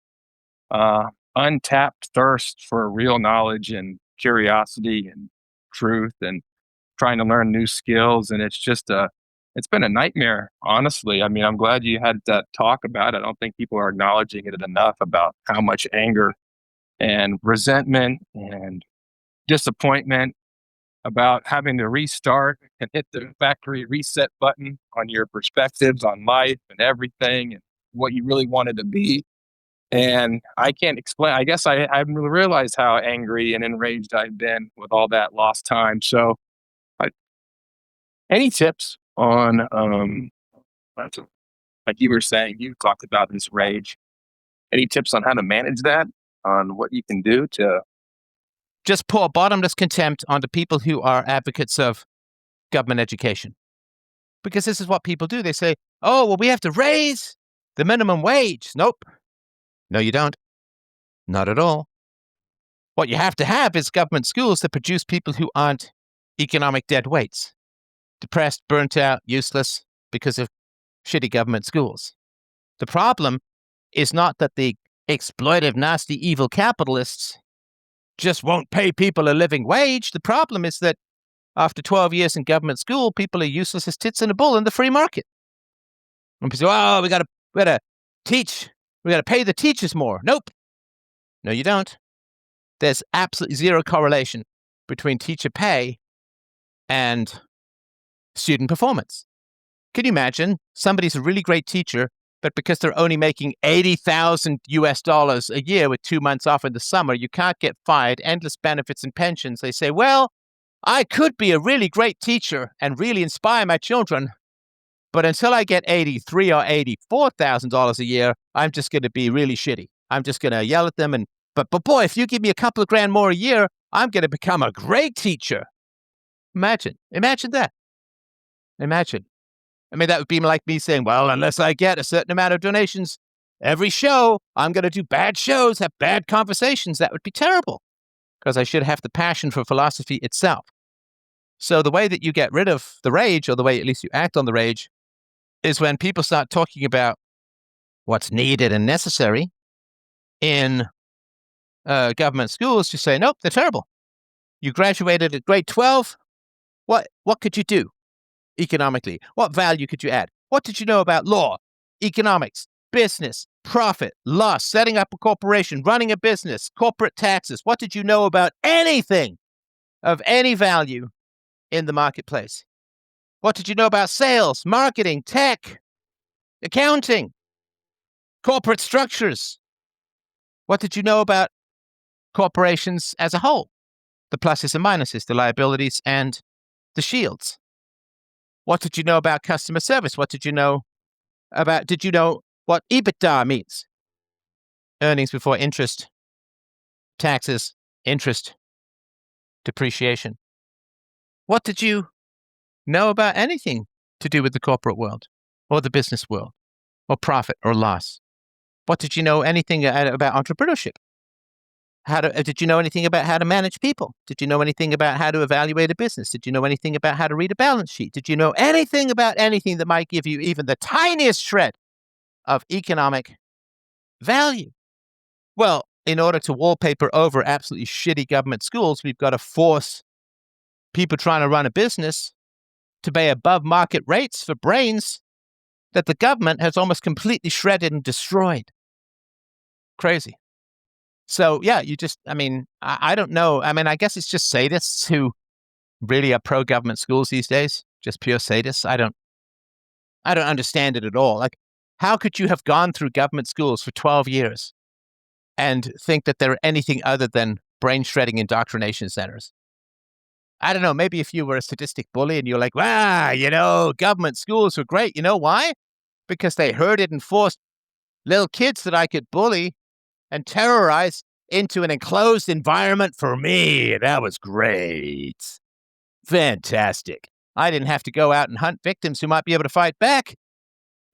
untapped thirst for real knowledge and curiosity and truth and trying to learn new skills. And it's just it's been a nightmare, honestly. I mean, I'm glad you had that talk about it. I don't think people are acknowledging it enough about how much anger and resentment and disappointment about having to restart and hit the factory reset button on your perspectives on life and everything and what you really wanted to be. And I can't explain. I guess I haven't really realized how angry and enraged I've been with all that lost time. So, any tips on, like you were saying, you talked about this rage. Any tips on how to manage that? On what you can do to just pour bottomless contempt onto people who are advocates of government education. Because this is what people do. They say, oh, well, we have to raise the minimum wage. Nope. No, you don't. Not at all. What you have to have is government schools that produce people who aren't economic dead weights. Depressed, burnt out, useless because of shitty government schools. The problem is not that the exploitive, nasty, evil capitalists just won't pay people a living wage. The problem is that after 12 years in government school, people are useless as tits in a bull in the free market. And people say, oh, we got to teach. We got to pay the teachers more. Nope. No, you don't. There's absolutely zero correlation between teacher pay and student performance. Can you imagine somebody's a really great teacher, but because they're only making $80,000 a year with 2 months off in the summer, you can't get fired, endless benefits and pensions. They say, well, I could be a really great teacher and really inspire my children, but until I get $83,000 or $84,000 a year, I'm just going to be really shitty. I'm just going to yell at them. But boy, if you give me a couple of grand more a year, I'm going to become a great teacher. Imagine that. Imagine. I mean, that would be like me saying, well, unless I get a certain amount of donations every show, I'm going to do bad shows, have bad conversations. That would be terrible because I should have the passion for philosophy itself. So the way that you get rid of the rage, or the way at least you act on the rage, is when people start talking about what's needed and necessary in government schools. You say, nope, they're terrible. You graduated at grade 12. What could you do economically? What value could you add? What did you know about law, economics, business, profit, loss, setting up a corporation, running a business, corporate taxes? What did you know about anything of any value in the marketplace? What did you know about sales, marketing, tech, accounting, corporate structures? What did you know about corporations as a whole? The pluses and minuses, the liabilities and the shields. What did you know about customer service? What did you know what EBITDA means? Earnings before interest, taxes, interest, depreciation. What did you know about anything to do with the corporate world or the business world or profit or loss? What did you know anything about entrepreneurship? Did you know anything about how to manage people? Did you know anything about how to evaluate a business? Did you know anything about how to read a balance sheet? Did you know anything about anything that might give you even the tiniest shred of economic value? Well, in order to wallpaper over absolutely shitty government schools, we've got to force people trying to run a business to pay above market rates for brains that the government has almost completely shredded and destroyed. Crazy. So, yeah, I don't know. I mean, I guess it's just sadists who really are pro-government schools these days, just pure sadists. I don't understand it at all. Like, how could you have gone through government schools for 12 years and think that they're anything other than brain-shredding indoctrination centers? I don't know. Maybe if you were a sadistic bully and you're like, government schools were great. You know why? Because they herded and forced little kids that I could bully and terrorize into an enclosed environment for me. That was great. Fantastic. I didn't have to go out and hunt victims who might be able to fight back.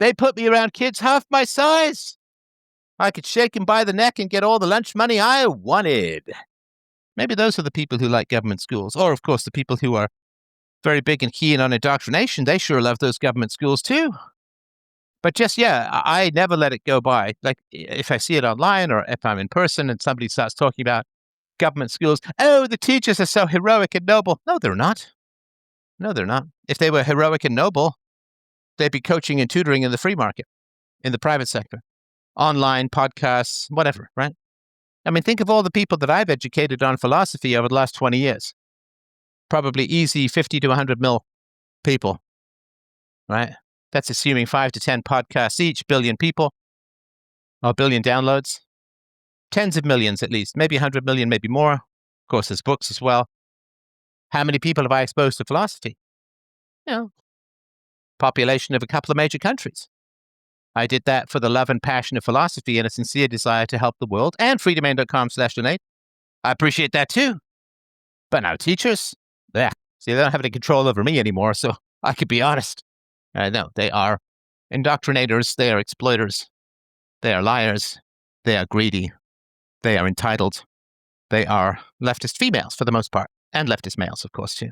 They put me around kids half my size. I could shake them by the neck and get all the lunch money I wanted. Maybe those are the people who like government schools. Or, of course, the people who are very big and keen on indoctrination. They sure love those government schools, too. But I never let it go by. Like, if I see it online or if I'm in person and somebody starts talking about government schools, oh, the teachers are so heroic and noble. No, they're not. No, they're not. If they were heroic and noble, they'd be coaching and tutoring in the free market, in the private sector, online, podcasts, whatever, right? I mean, think of all the people that I've educated on philosophy over the last 20 years. Probably easy 50 to 100 mil people, right? That's assuming 5 to 10 podcasts each, billion people, or billion downloads. Tens of millions at least, maybe 100 million, maybe more. Of course, there's books as well. How many people have I exposed to philosophy? Population of a couple of major countries. I did that for the love and passion of philosophy and a sincere desire to help the world, and freedomain.com/donate. I appreciate that too. But now teachers, see, they don't have any control over me anymore, so I could be honest. No, they are indoctrinators, they are exploiters, they are liars, they are greedy, they are entitled, they are leftist females for the most part, and leftist males, of course, too.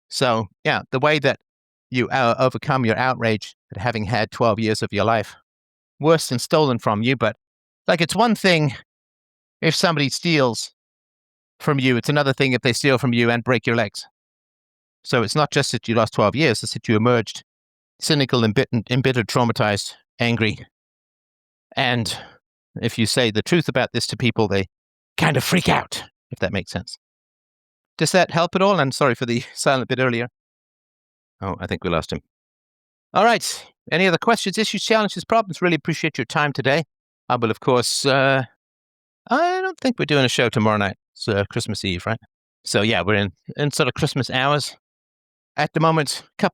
So, the way that you overcome your outrage at having had 12 years of your life worse than stolen from you, but it's one thing if somebody steals from you, it's another thing if they steal from you and break your legs. So it's not just that you lost 12 years, it's that you emerged cynical, embittered, traumatized, angry. And if you say the truth about this to people, they kind of freak out, if that makes sense. Does that help at all? And sorry for the silent bit earlier. Oh, I think we lost him. All right. Any other questions, issues, challenges, problems? Really appreciate your time today. I will, of course, I don't think we're doing a show tomorrow night. It's Christmas Eve, right? So yeah, we're in sort of Christmas hours. At the moment, a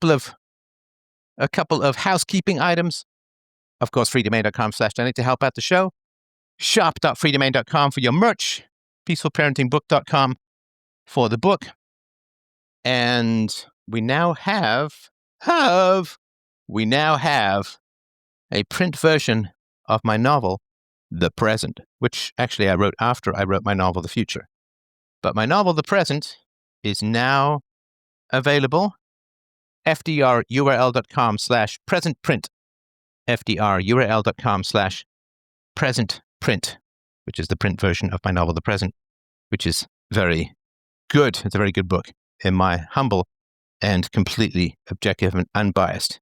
couple of housekeeping items. Of course, freedomain.com/donate to help out the show. Shop.freedomain.com for your merch. Peacefulparentingbook.com for the book. And we now have a print version of my novel, The Present, which actually I wrote after I wrote my novel, The Future. But my novel, The Present, is now available. fdrurl.com/presentprint. fdrurl.com/presentprint, which is the print version of my novel, The Present, which is very good. It's a very good book, in my humble and completely objective and unbiased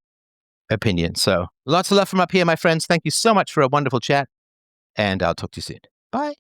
opinion. So lots of love from up here, my friends. Thank you so much for a wonderful chat, and I'll talk to you soon. Bye.